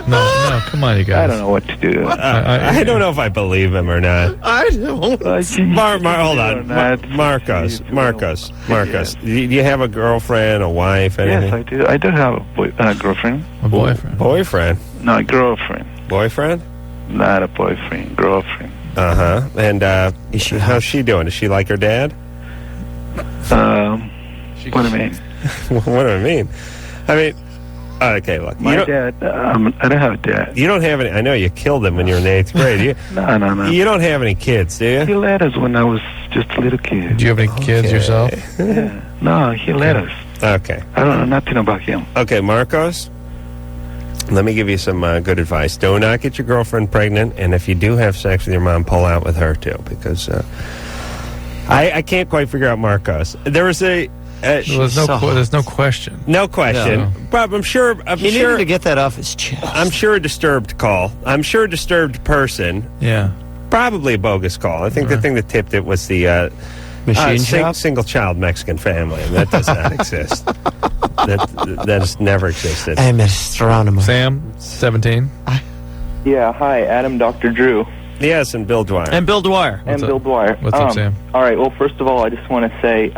No, come on, you guys. I don't know what to do. I don't know if I believe him or not. I don't. Hold on. Marcos. Do you have a girlfriend, a wife, anything? Yes, I do. I do have a girlfriend. A boyfriend. Boyfriend? No, a girlfriend. Boyfriend? Not a boyfriend. Girlfriend. Uh-huh. And how's she doing? Does she like her dad? What do you mean? What do I mean? I mean, okay, look. My dad, I don't have a dad. You don't have any. I know you killed him when you were in the 8th grade. No. You don't have any kids, do you? He let us when I was just a little kid. Do you have any kids yourself? Yeah. No, he let us. Okay. I don't know nothing about him. Okay, Marcos, let me give you some good advice. Do not get your girlfriend pregnant, and if you do have sex with your mom, pull out with her, too, because I can't quite figure out Marcos. There was a... there's no question. No question. No. But I'm sure... He needed to get that off his chest. I'm sure a disturbed call. I'm sure a disturbed person. Yeah. Probably a bogus call. I think the thing that tipped it was the... Machine shop? Single child Mexican family, and that does not exist. That has never existed. I'm an astronomer. Sam, 17. Yeah, hi, Adam, Dr. Drew. Yes, and Bil Dwyer. And Bil Dwyer. Bill Dwyer. What's up, Sam? All right, well, first of all, I just want to say,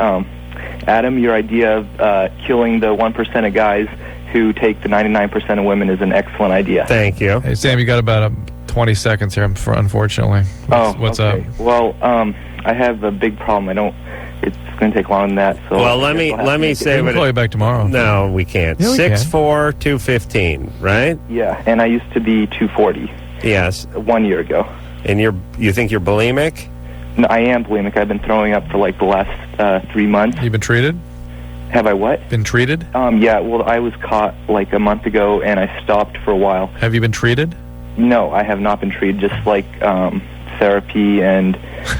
Adam, your idea of killing the 1% of guys who take the 99% of women is an excellent idea. Thank you. Hey, Sam, you got about 20 seconds here, unfortunately. What's okay. up? Well, I have a big problem. It's going to take longer than that. So Well, let me say We can call you back tomorrow. No, we can't. Yeah, we 6'4", 215, right? Yeah, and I used to be 240. Yes. 1 year ago. And you think you're bulimic? No, I am bulimic. I've been throwing up for like the last 3 months. You been treated? Have I what? Been treated? Yeah, well, I was caught like a month ago, and I stopped for a while. Have you been treated? No, I have not been treated, just like therapy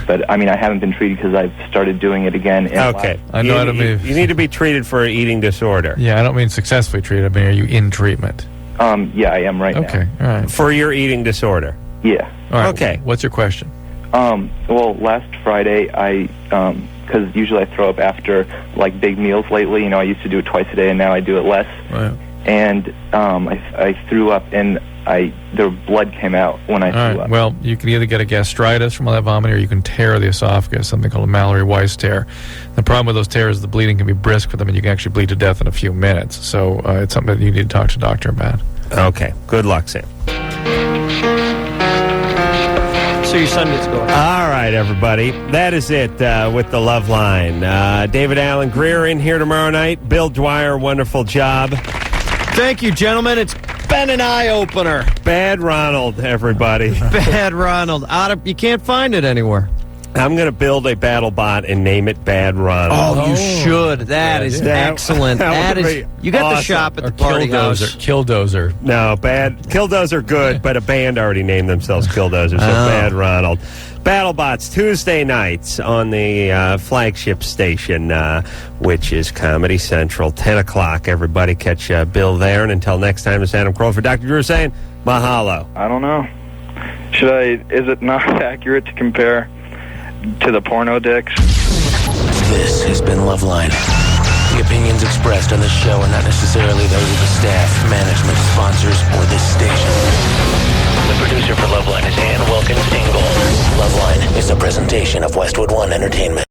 but I mean, I haven't been treated because I've started doing it again. Okay. I know how to move. You need to be treated for an eating disorder. Yeah, I don't mean successfully treated. I mean, are you in treatment? Yeah, I am right now. Okay, all right. For your eating disorder? Yeah. All right. Okay. What's your question? Well, last Friday, because usually I throw up after, like, big meals lately. You know, I used to do it twice a day, and now I do it less. Right. And I threw up, and the blood came out when I threw up. Well, you can either get a gastritis from all that vomiting, or you can tear the esophagus, something called a Mallory-Weiss tear. The problem with those tears is the bleeding can be brisk for them, and you can actually bleed to death in a few minutes. So it's something that you need to talk to a doctor about. Okay. Good luck, Sam. So your son gets going. All right, everybody. That is it with the Loveline. David Allen Greer in here tomorrow night. Bil Dwyer, wonderful job. Thank you, gentlemen. It's been an eye-opener. Bad Ronald, everybody. Bad Ronald. You can't find it anywhere. I'm going to build a battle bot and name it Bad Ronald. Oh, you should. That is excellent. That is. You got awesome. the shop at the Or party house. Killdozer. No, Killdozer good, but a band already named themselves Killdozer, so Bad Ronald. BattleBots Tuesday nights on the flagship station, which is Comedy Central, 10 o'clock. Everybody catch Bill there. And until next time, it's Adam Carolla for Dr. Drew saying mahalo. I don't know. Is it not accurate to compare to the porno dicks? This has been Loveline. The opinions expressed on this show are not necessarily those of the staff, management, sponsors, or this station. The producer for Loveline is Ann Wilkins Ingle. Loveline is a presentation of Westwood One Entertainment.